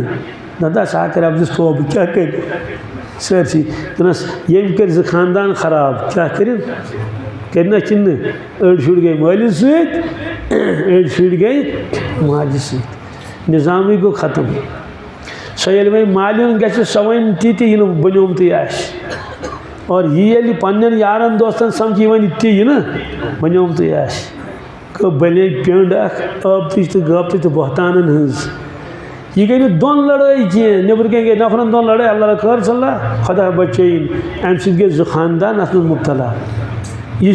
दादा सा कर अब तोब क्या कर सरसी दस यम कर खानदान खराब क्या करना किन अड़ शुर गई मालिस अड़ शुर गई माजि सत निजामी गो खत्म सो ये वह मालिन ग सो वन ती बनोमत और ये पन्न यारन दोस्तन समझी वन ती बनोमत बने पेंड अब तो गप तो बहतान हज यह गई दोन लड़ाई कह नबर कह गई नफरन दोन लड़ाई अल्लाह कर सल्ला खुदा बचन अम सत गई खानदान अत मुबतला यह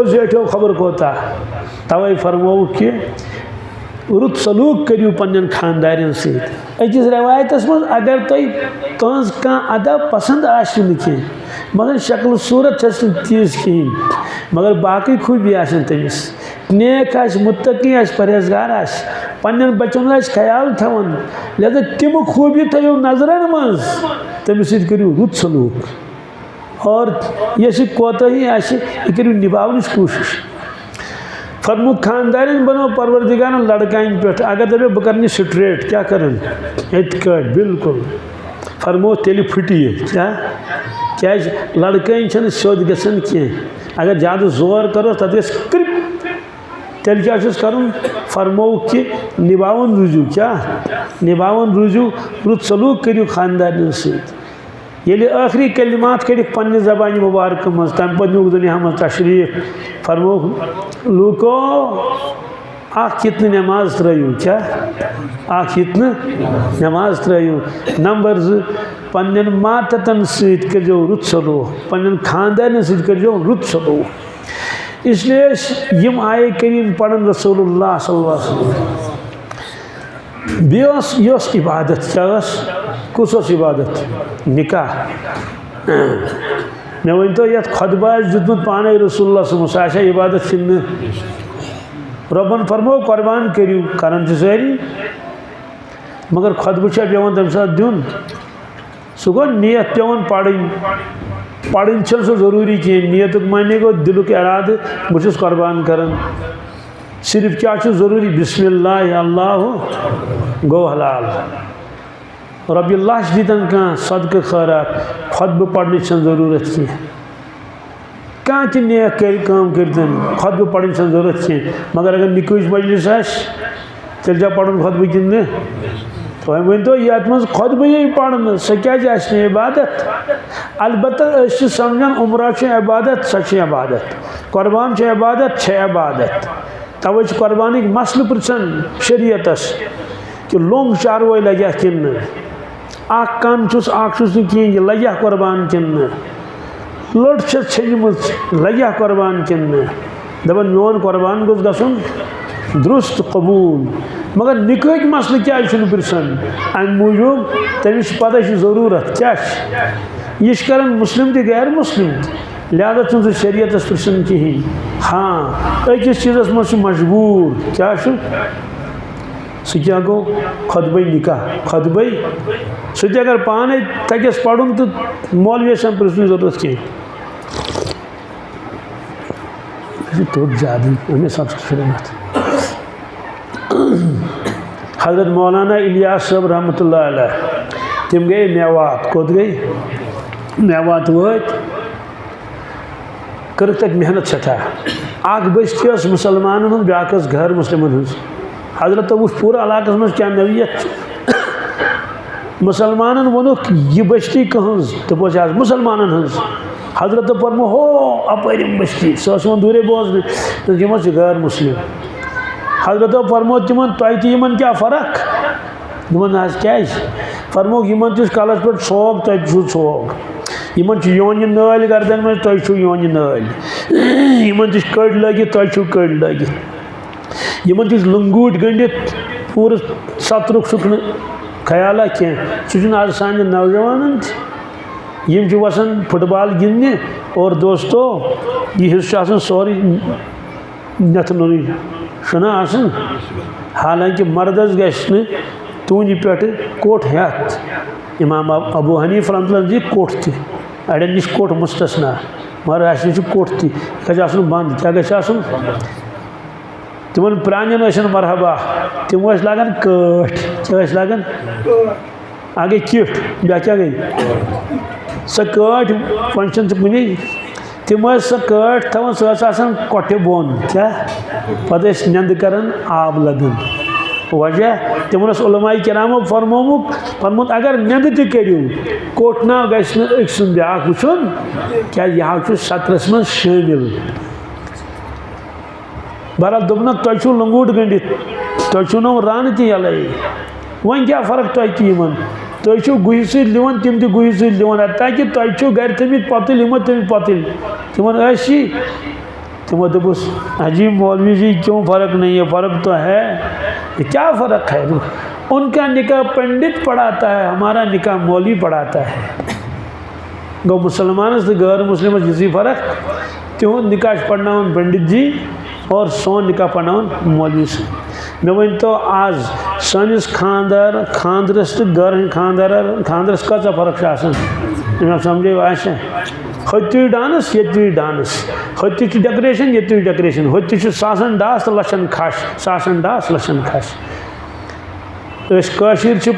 जेठो खबर कोता तवे फरमो कि रुत सलूक करियो पन्न खानदारन सकिस रवायतस मज अगर तुज कह अदब पसंद आन कह मगर शक्ल सूरत तीज कहें मगर बाकी खूबी आन तमिस नेक मुत्तकी परहेजगार पन्न बचन ख्याल थवन लिहाजा तम खूबी थो नजरन मज तमिस करियो रुत सलूक और यह कोताही यह करियो निभावन कोशिश फरमु खानदारन बनो परवरदिगारन लड़कान पे अगर दपे बह कर स्ट्रेट क्या कर बिल्कुल फरमो तेल फुटी क्या क्या लड़कन सोद गसन कह अगर ज़्यादा जोर करो तथ क्रिप तेल क्या कर फरमो कि निभावन रुजू क्या निभावन रुजू रुत सलूक करियो खानदारन सत ये आखिरी कलिमात कर पन्ने ज़बान मुबारक मज तम पे नुक दुनिया मज तशरीफ फरमो लूको कितन नमाज त्रयू क्या कितन नमाज त्रयू नंबर 2 पन्न माततन सत करो रुत सलूक पन्न खानदारन सत करो रुत सलूक इसलिए यम आय करीम पढ़न रसूलुल्लाह सल्लल्लाहु अलैहि वसल्लम बेस इबादत क्या कुछ इबादत निकाह मे वन तो ये खुतबा दुत पाने रसूलुल्लाह सह इबादत कि रबन फरमो कुर्बान करियो करन सारी मगर खुतबा पेवान तम साथ दिन सह गो नियत पेवान पढ़ पढ़न सो ज़रूरी कह नीयत माने गो दिलुक इराद बहुत कुर्बान कर सिर्फ क्या ज़रूरी बिस्मिल्लाह अल्लाह गो हलाल रबिल्लाह दीतन कह सदक़ खैरात खुतब पढ़ने ज़रूरत कह कह नेक कर खुतब पढ़ने ज़रूरत कह मगर अगर निकुज मजलिस तेल जा पढ़ खुतब कि तुम वन तो ये मज खुतब पढ़ सह क्या इबादत अलबत्ता समझान उम्रा इबादत सह इबादत कुर्बान इबादत इबादत तवे कुर्बानी मसल पृछन शरीयतस कि लोंग चारवो लग्या किन कन कह लग्या कुर्बान किन लड़ छम लग्या कुर्बान किन दपान मोन कुर्बान गोस गसन दुरुस्त कबूल मगर निकाह मसल क्या पृछन अम मूजूब तमिस पता ज़रूरत क्या यह मुस्लिम तो गैर मुस्लिम लिहाजा चुन शरीयत पृछन कहें हाँ अकिस चीज़ मज मजबूर क्या सह क्या गो खुतब निकाह खुतब सह अगर पाने तगस पढ़ तो मौलवी पृछन जरूरत कह तो ज्यादा हमें सबसे हज़रत मौलाना इलियास साहब रहमतुल्लाह अलैह तिम गए मेवात कोत गए मेवात वत कर तक मेहनत सठा बस्ती मुसलमान ब्याक घर मुस्लिम हजरत वो पूरा इलाक मज क्या नवीयत मुसलमान वोन यह बस्ती कहज तो आज मुसलमान हजरत पर्मो हो अपरिम बस्ती सह दूरे बोजन यम गैर मुस्लिम हजरत फरमो तिमन तुम क्या फ़र्क दुमन आज क्या फरमो यमन कलस पे सोग तुम सोग यमन योन नाल गर्दन में तुम योन नाल यमन कड़ लगित तुम कड़ लगित यमन लंगूट गंडित पूरे सतरुक सुख ख्याल कह सह आज सान नौजवान यम वसान फुटबॉल गिंदने और दोस्तों यह हिस्सा सोरी नथन शुना आसन हालांकि मर्दस गि तुंद पे कोट हेत इमाम अबू हनीफ रहमतुल्लाह दी कोट तड़न नश कोट मुस्तस्ना मगर अस कोट तह बंद क्या गन तिमन प्रान मरहबा तिम लागान कट क्या लागान आ गई किट क्या क्या गई सह कट फंक्शन कुन तिम सह कट थवान सह कोटे बोन क्या पे नंद कर आब लदन वजह तिमन उलमाए किरामो फरमोमुत अगर नंद तह करू कोट नाव गि सुन ब्या वुन क्या यह सत्रस मज शामिल बहरहाल दोपन तुम लंगूट गंडित तुम रान तह यल वन क्या फ़र्क तुम तुम गुह सिवान तिम तह गुह सिवान ताकि तुम गर थमित पतिल यमो थमित पतिल तिमन तिमो दोपस अजीब मौलवी जी क्यों फ़र्क नहीं है फ़र्क तो है क्या फ़र्क है उनका निकाह पंडित पढ़ाता है हमारा निकाह मौलवी पढ़ाता है गो मुसलमान से गैर मुस्लिम जिसी फ़र्क त्यों निकाह पढ़ना पंडित जी और सोन निकाह पढ़ना मौलवी से मे वन तो आज सनिस खानदरस तो गैर खानदरस कचा फ़र्क समझे हत्ती डांस ये डांस हत्ती डेकोरेशन ये डेकोरेशन हत्ती सासन डास तो लशन खश सासन डास लशन खश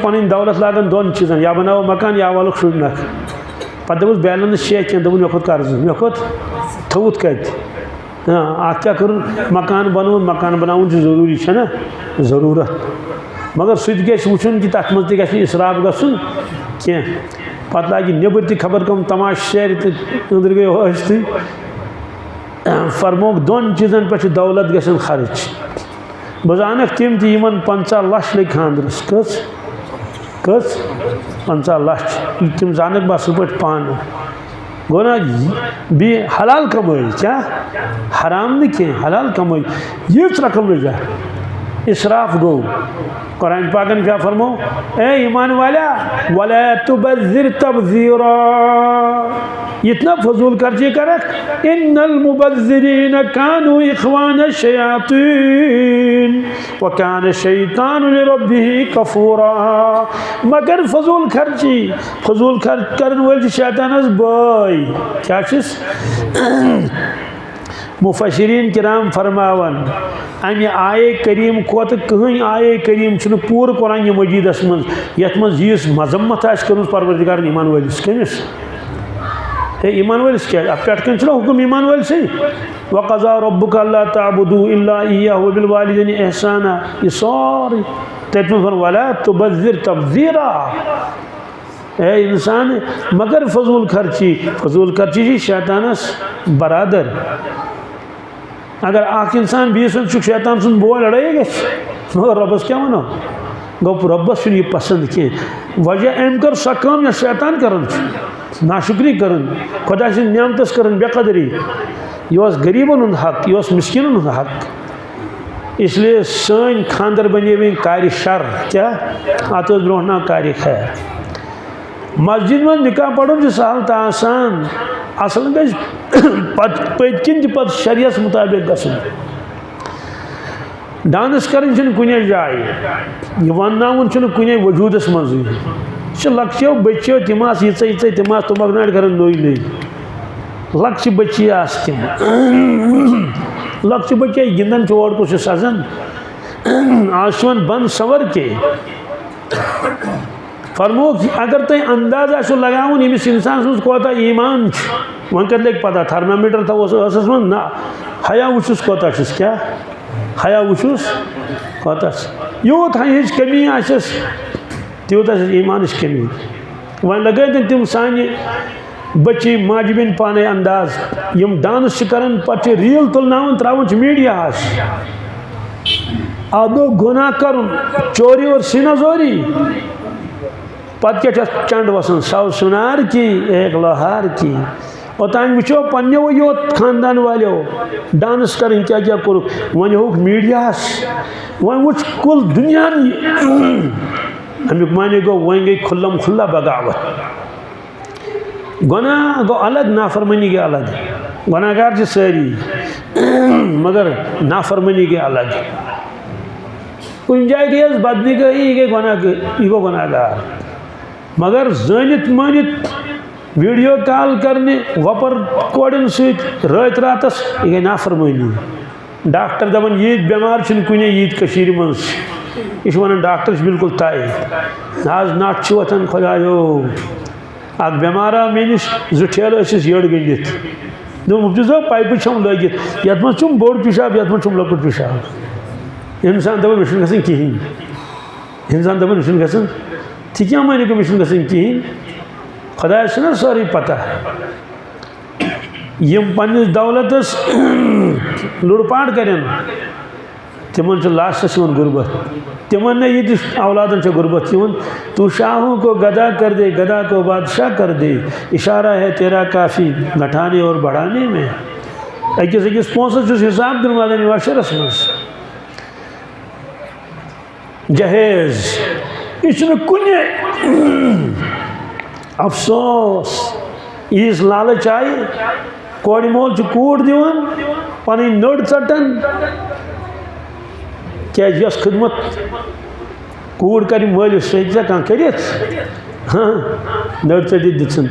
पन दौलत लागान दोन चीज़न या बनाओ मकान या वालों शुभ नख पे दोस बैलेंस शेख क्या दोपन मे खोत कर्ज मे खोत थोत कत क्या कर मकान बनावन ज़रूरी है ना ज़रूरत मगर सह वुन कि तथ मज तह इसराफ गसन कह पत लगे नबर तह खबर कम तमाश शेर अंदर गई हस्ती फरमोक दोन चीज़न पे दौलत गसन खर्च बह जानक तिम तमन 50 लक्ष लग खानदरस कस 50 लक्ष तिम जानक बह असल पे पान गो ना बी हलाल कमाई क्या हराम न कह हलाल कमाई ये रकम लगा इसराफ गो। कुरान पाकन क्या फरमो, ए ईमान वाला वला तुबज़िर तबज़ीरा, इतना फजूल खर्ची करक, इन्नल मुबज़्ज़िरीन कानू इख्वान शयातीन व कान शैतान लिरब्बिही कफूरा। मगर फजूल खर्च करन वल शैतानस बाय क्या छिस। मुफस्सिरीन किराम फरमावन अमे आये करीम खोत कहीं आये करीम पूरे कुरान मजीदस मज यथ मज यीस मजम्मत कर परवरदिगार ईमान वालिस कमिस हे ईमान वालिस क्या पे कन हुक्म ईमान वालिस वक़ज़ा रब्बुका अल्ला ताबुदू इल्ला इय्याहु व बिल वालिदैनि इहसाना, ये सारी तत वला तुबज़्ज़िर तबज़ीरा। ए इंसान मगर फजूल खर्ची शैतानस बरादर। अगर आख इंसान बीस शैतान सुन बोल लड़ाई गो रबस क्या वनो गो रबस ये पसंद कह वजह अम कर सह कम या शैतान कर नाशुक्री कर खुदा सद नियामतस कर बेकदरी। यह गरीबन हूं हक, यह मिस्किन हूं हक। इसलिए सन खानदर बने वे कार शर क्या अत ब्रो ना कार खैर। मस्जिद में निकाह पढ़न सहल तो आसान, असल गज पत्किन पत शरियस मुताबिक गसन। डांस कर कुने जाए यह वन कुने वजूदस मज लक्ष्यो बच्चो तम ये तम तुमक कर नई लक्ष्य बच्ची तम लक्ष्य बच्चे गिंदन ओर कुछ सजन आज बन सवर के फरमो अगर तुम अंदाज आसो लगावन यमिस इंसान सुन कोता ईमान वन कत लग पता थर्मामीटर थोस मन ना हया वुचुस कोता क्या हया वुचुस कोता यूत हज कमी आसस तूत ईमान कमी। वन लगे तम सानि बच्ची माजबिन पाने अंदाज यम डांस कर पे रील तुलनावन त्रावन मीडिया आदो गुनाह कर चोरी और सीनाजोरी पत क्या चंड वसन सौ सुनार की एक लोहार की। ओतान वो पो योत खानदान वालो डांस कर क्या क्या कोर वन हो मीडिया वन वो कुल दुनिया अमुक माने गो वन गई खुल्लम खुल्ला बगावत। गुनाह गो अलग, नाफरमानी के अलग। गुनाहगार सारी मगर नाफरमानी के अलग। कुछ जाए गई बदनी गई यह गो गुनाहगार। मगर जानित मानित वीडियो कॉल करने वपर कोड़न सत रातस यह गई नाफरमानी। डॉक्टर दपान यीत बेमार कुने यीत मज यह वन डॉक्टर बिल्कुल तय आज नट वथन खुदायो अ बेमारा मे नश जुठेल यड़ गंडित दुस पाइप छम लगित ये मज बोड़ पेशाब ये मज लकुट पेशाब। इंसान दपान मे गसन कहें, इंसान दपान मे गसन थी क्या माने को मे गसन कहें। खुदा ना सारी पता यम पन्निस दौलतस लुड़पाट करें तिमन लास्टस गुर्बत तिमन ने ये औलादन गुर्बत तू शाहों को गदा कर दे, गदा को बादशाह कर दे, इशारा है तेरा काफ़ी घटाने और बढ़ाने में। अकिस अकिस पोसस हिसाब दिन वाशरस मज जहेज यह कुने अफसोस यीस लालच आई कोड़ मोल कूड़ दिवान पन नड़ चटन क्या खिदमत कूड़ कर मालिस सह कह कर हाँ नड़ चटित दिसन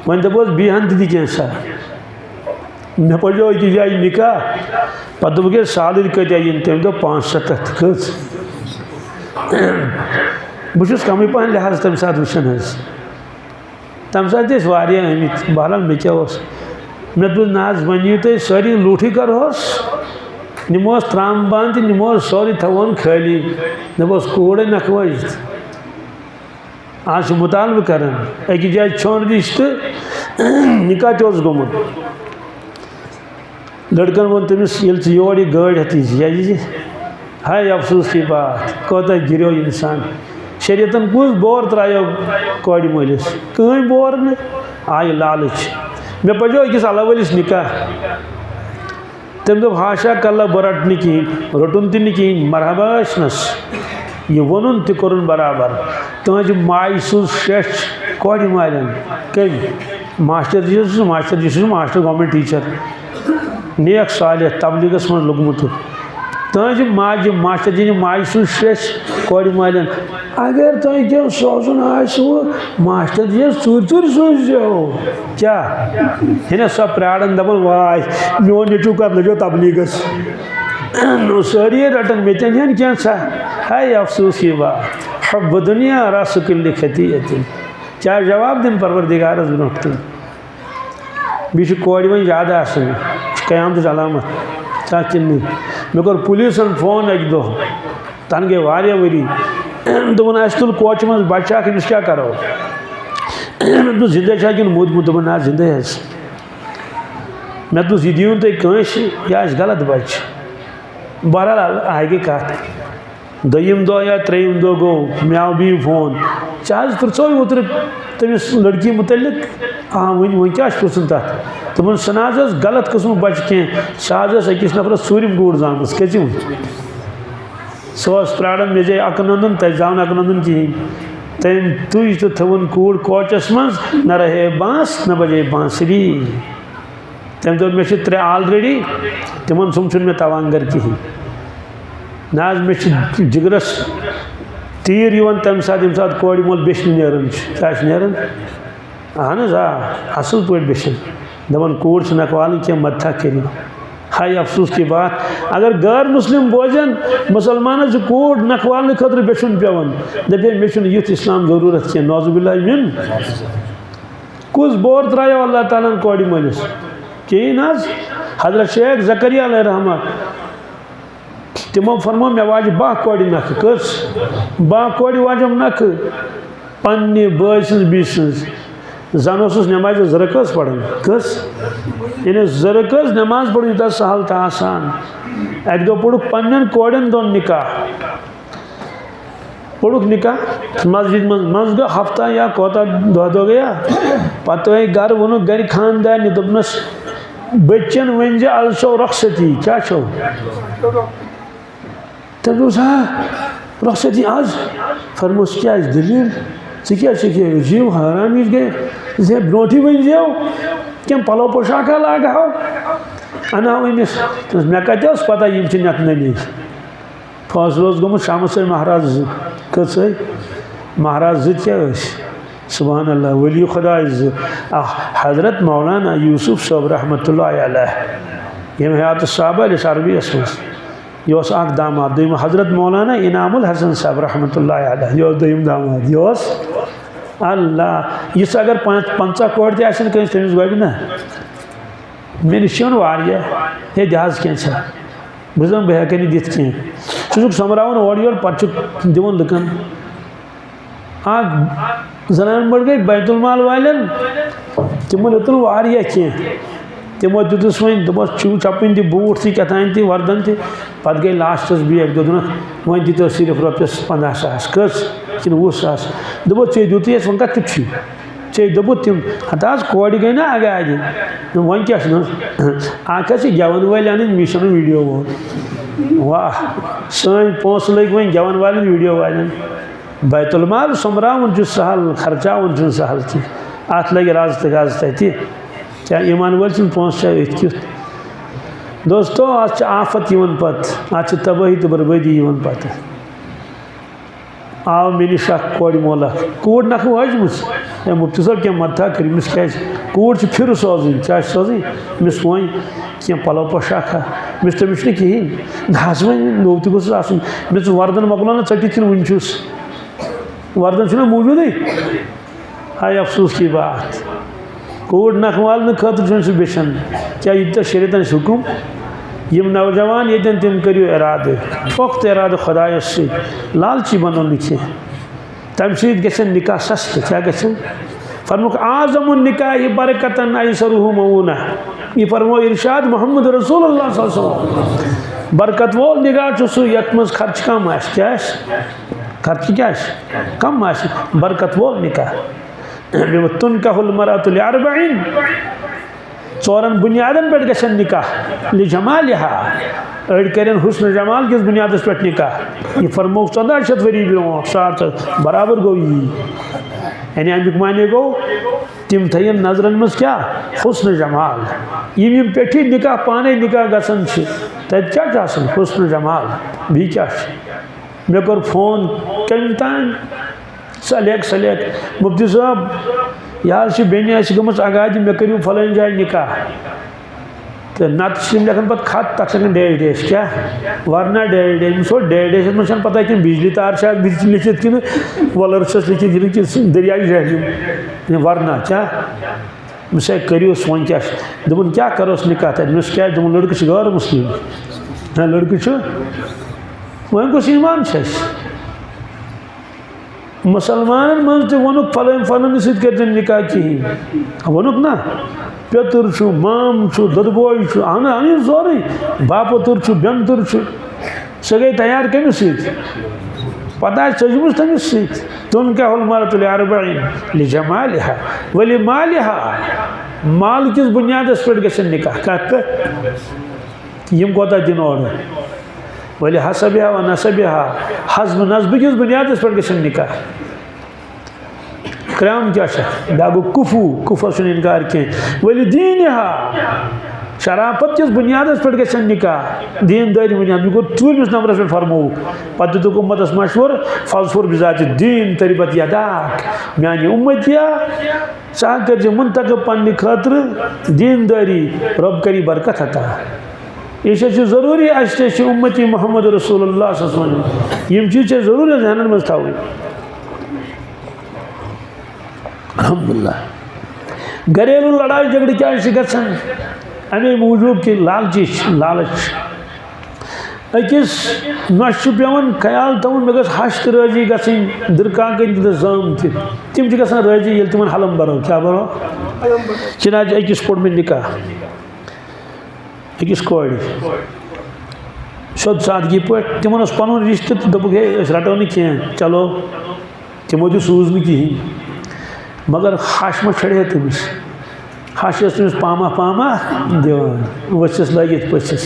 वन दपोस बीहन दी क्या सा मे पड़ो अकिस जाए निकाह पे दोप साल कत्या इन तम दो 570 कज बहुत कम पहन लिहाज तम सात वुचन तम सात आमित बहरहाल मे क्या मे दोप नाज वन तुम सारी लूठी करोस निमोस त्राम बांध निमोस सारी थवन खाली दपोस कूड़े नखवज आज मुतालबह कर अकिस जाए छोन रिश्त निकाह तोस गोमुत लड़कन वो तमिस योर यह गाड़ हथी हाय अफसोस की बात कोता गिरो इंसान शरीयतन कुछ बोर त्रायो कोड़ मलिस कहीं बोर न आय लालच मे पड़ो अकिस अल्लाह वलिस निकाह तम दोप हाशा कल्ला बह रट नी कहीं रोटुन तह कहीं मरहबा यह वोन तह कोरुन बराबर तुज माय सूज शेच कोड़ मालन कम मास्टर जी गवर्नमेंट टीचर नेक सालिह तबलीगस मज लोगमुत तुज माज मास्टर जी माय सूज शेच कोड़ मालन अगर तुम क्या सोजन मास्टर जी चूर सोजो क्या है सो प्राड़न दपान वाय मोन नीचू कर लगे तबलीगस सारी रटन मे तन क्या सा हाय अफसोस की बात हब दुनिया रसुल खतीत क्या जवाब दिन परवरदिगारस ब्रोह बी कोड़ वो ज्यादा कयामत अलामत क्या किन मे कोर पुलिसन फोन अक दो तन गई वारिया वरी दोपन अस तुल कोच मज बच्चा अमिस क्या करो मे जिंदे कि मोदमुत दोपन ना जिंदे मे यह दीन तुम यह गलत बच्चे बहरहाल आगे कत दोयम दो या त्रेयम दो गो मे आव बी फोन चाह पृथो ओतर तमिस लड़की मुतलिक वन क्या पृथन तथ दोपन सह गलत कस्म बच्चे कह सह अकिस नफरस सूरम कूड़ जाम कम सह प्राड़न मे जाए अकनंदन तक जान अकनंदन कहें तम तुज तो थवन कूड़ कोचस मज न रहे बांस न बजे बांसुरी तम दोप मे 3 ऑलरेडी तिमन सुम मे तवांगर कहीं ना मे जिगरस तीर तम सात कोड़ मोल बेशन नान क्या अहन असल पे बेशन दपान कूड़ नकवाल क्या मत्था कर हाय अफसोस की बात अगर गैर मुस्लिम बोजन मुसलमान कूड़ नकवाल खतर बेशन पेवन दपे मे युथ इस्लाम जरूरत कह नौजुबिल्ला मिन कुछ बोर त्रो अल्लाह ताला कोड़ मलिस कहीं हजरत शेख ज़करिया अलैहि रहमत तिमो फरमो मे वाज 12 कोड़ नख कस 12 कोड़ वाजम नख पन्ने बॉय बी जन नमाज जरकस पढ़न कस यानी जरकस नमाज पढ़ यूत सहल तो आसान अक दो पढ़ पन्न कोड़न दोन निकाह पढ़ुक निकाह मस्जिद मज गो हफ्ता या कोता दो गया पे गर वोन गर खानदान दोपनस बच्चन वन आज छो रखसती क्या छो तब रखसती आज फरमोस क्या दलील क्या जीव हरामी गए जे ब्रोटी वन जेव क्या पलो पोशाका लाग हाव अना अमिस मे कत पता यम नत ननी फैसल गोमुत शामस महाराज कस महाराज क्या सुबहान अल्लाह वली खुदा हजरत मौलाना यूसुफ साहब रहमतुल्लाह अलैह यम हयात साहबा अरबियस मज यह दामाद दोम हजरत मौलाना इनामुल हसन साहब रहमतुल्लाह अलैह यह दोम दामाद यह अल्लाह इस अगर 50 कोड़ तमिस गो ना मे नश हे दिहाज क्या बह बह हेक दिख कह समरावन ओर योर पे दिवन लुकन जनान बड़ गई बैतुलमाल वालन तमो लुतन वारिया कह तमो दुस वन दोपस चू चपन तह बूट तह कथान तह वर्दन तह पे गई लास्टस भी एक दोन वो दितो सिर्फ रपस 50,000 कस कि 20,000 दोपो चे दुत वन कत चे दोप तम हत कोड़ गई ना आगे आगे वो क्या गेवन वाल अन मिशन वीडियो वोल वाह सन पोस लग वो गेवन वाल वीडियो वाल बैतुलमाल सोमरावन सहल खर्चावन सहल कह अत लगे राज तगाज तथि क्या ईमान वाल पोस अथ दोस्तों आज आफत पे आज तबाही तो बर्बादी पे आव मे नश कोड़ मोल कूड़ नख वजमुस मुफ्ती साहब क्या मत्था कर क्या कूड़ फिर सोजन क्या सोजन मिस वो क्या पलो पोशाखा मिस तमिस कहें दस वो नोव तह गोस मिस वर्दन मकलो ना चटित वुनचुस वर्दन मौजूद हाय अफसोस की बात कूड़ नखवाल खतर सह बेशन क्या यूत शरीयतन हुकुम यम नौजवान ये तम करो इराद पुख्त इराद खुदायस लालची बनो नी तम सह निकाह सस्त क्या फरमुक आज़म निकाह बरकतन ऐसरुहु मऊना यह फरमो इरशाद मोहम्मद रसूलुल्लाह सल्लल्लाहु अलैहि वसल्लम बरकत वो निगाह सह यथ मज खर्च कम क्या खर्च क्या कम बरकत वो निकाह तुनकाहुल मरअतु लिअर्बईन चोरन बुनियादन पे गशन निकाह लिजमालिहा अड़ करें हुस्न जमाल किस बुनियाद पे निकाह ये फरमोक 1400 वरी ब्रो 700 बराबर गो यानी अमुक माने गो तिम थयन नजरन मज क्या हुस्न जमाल यम पेठी निकाह पाने निकाह गसन तत क्या हुस्न जमाल भी क्या मे कर फोन कम तान सलेक मुफ्ती साहब यह बेन गम अगादि मे करू फलान जाए निकाह तो नत लेखन पे खत तक डेट क्या वरना डेट डेट में पता कि बिजली तार लिखित कि वलर लिखित कि दरियाई जहलूम वरना क्या मे करो वो क्या दोपन क्या करोस निकाह तक क्या दोपन लड़के गैर मुस्लिम ना लड़के वह कुछ ईमान मुसलमान मज वनुक फलान फलान सर निकाह कहें वनुक ना पेतुर माम दोदबोय अन अन सोरे बापतुर बेनतुर सह गई तैयार कमिस पता सजमुस तमिस तुन क्या मारतुल अरबईन लिजमालिहा वली मालिहा माल किस बुनियादस पे गसन निकाह कत पे यम कोता दिन और वली हसबिहा व नसबिहा हस्ब नस्ब किस बुनियादस पे गसन निकाह क्राम क्या दागो कुफू सुन इनकार कह वली दीन शराफत किस बुनियादस पे गसन निकाह दीन दारी बुनियाद मे गो 14 नंबरस पे फरमो पत दुक उम्मतस मशवर फजफुर बिजात दीन तरीबत यदाक मानी उम्मतिया सह कर मुंतखब पन्ने खतर दीन दारी रब करी बरकत अता यह जरूरी उम्मती मोहम्मद रसूलुल्लाह यम चीज जरूरी जहन मज थी अल्हम्दुलिल्लाह घरेलू लड़ाई झगड़े क्या गसन अमे मूजूब कि लालच अकिस नश पेवन ख्याल थवन मे हश तो राजी गन दरकाक जाम तम राजी ये तिम हलम बरो क्या बरो चिनाज अकिस पोड़ मे निकाह अकिस कोड़ सोद सादगी पे तिमन पन रिश्ते दोप हे रटो कह चलो तमो तो सूज न कहें मगर हश मे छड़े तमिस हश तमिस पामा दिवान वसिस लगित पसिस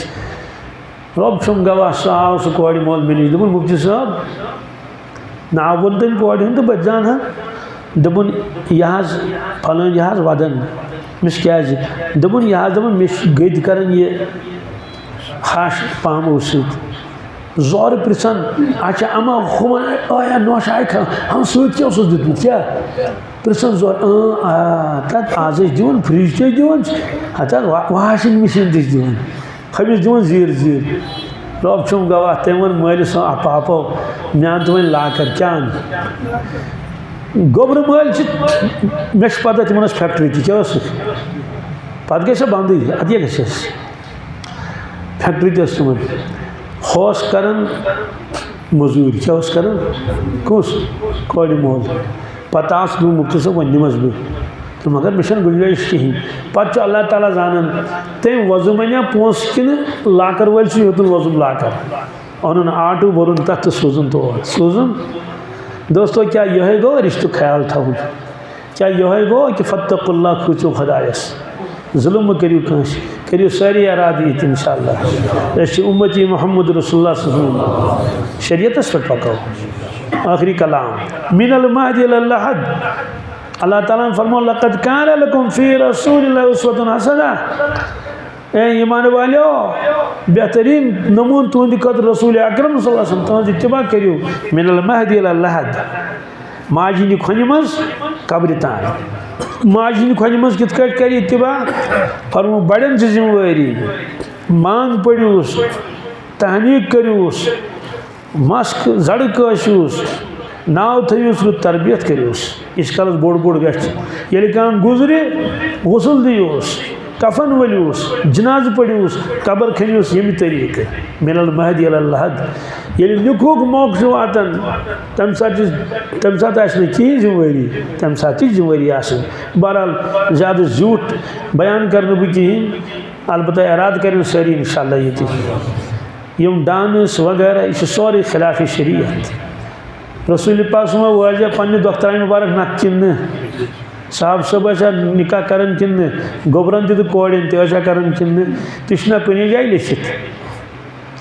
रब छुम गवाह सह सह कोड़ मोल मे नश दोपन मुफ्ती साहब नाव वोन तम कोड़ तो बह जान दोपन यह फलान यह वदन मिस क्या दोपन यह दोपन मे गद कर हश पामो जोर पृछन अच्छा अमा हुमन आया नोश आय हम सत्स दुत क्या पृछन जोर तक आज दिवन फ्रिज ते दिवन हत वाशिंग मशीन ते दिवन खमिस दिवन जीर रब छुम गवाह तम वन मालिस पापो मे तो वन लाकर क्या गोबर माल मे पता तिमन फैक्ट्री क्या पे गई बंद अत गस फैक्ट्री तिमन होस करन मजूर क्या कर कुस कोड़ मोल पता मुफ्ती सब वन निमस बह तो मगर मे गुंजाइश कहें पे अल्लाह ताला जानन तम वजू मनिया पोस कि लाकर वल योतन वजुन लाकर ओन आटू भरुन तथ तो सोजुन तो सोजुन दोस्तों क्या यह गो रिश्त ख्याल थवन क्या यह गो कि फत्तकुल्लाह खुचो खुदायस जुल्म करियो कस करियो सारी अरादी इंशाअल्लाह उम्मती मोहम्मद रसूलुल्लाह शरीयतस पे पको आखिरी कलाम मिनल महदी इलल लहद अल्लाह ताला ने फरमाया लक़द कान लकुम फ़ी रसूलिल्लाहि उस्वतुन हसना ए ईमान वालो बेहतरीन नमून तुंद खत रसूल अकरम सल्लल्लाहु अलैहि वसल्लम तुंद इत्तिबा करियो मिनल महदी इलल लहद माजिनी खोनि मज कब्र तान माजिनी खोनि मज कित कर इत्तिबा फरमो बड़न जिम्मेवारी मांग पड़ूस तहनीक करूस मस्क जड़ कसूस नाव थयूस तरबियत करूस इस कल बोड़ बोड़ ये कान गुजरे गसल दियोस कफन वलूस जनाज पड़ूस कबर खनूस यम तरीक मिनल महदी इलल लहद ये निकुक मौक वातन तम सात कहीं जिम्मेवारी तम सात जिम्मेवारी बहरहाल ज़्यादा झूठ बयान कर बह कहें अलबत्ता इराद कर सारी इंशाअल्लाह ये यम डांस वगैरह यह सोरे खिलाफ शरीयत रसूल पाक वाज पन्ने दख्तर मुबारक नक चिन्न साहब सब निकाह करन कि गोबरन तो कोड़न तसा करन कि तुना कुन जाए लिखित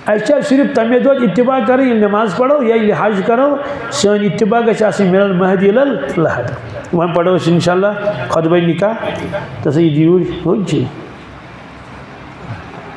अच्छा सिर्फ तमे दो इत्तिबा कर नमाज पढ़ो या हज करो सन इत्तिबा गि मिलन महदी लहद वह पढ़ो इंशाल्लाह खुतबा निकाह तो सही यूज हो।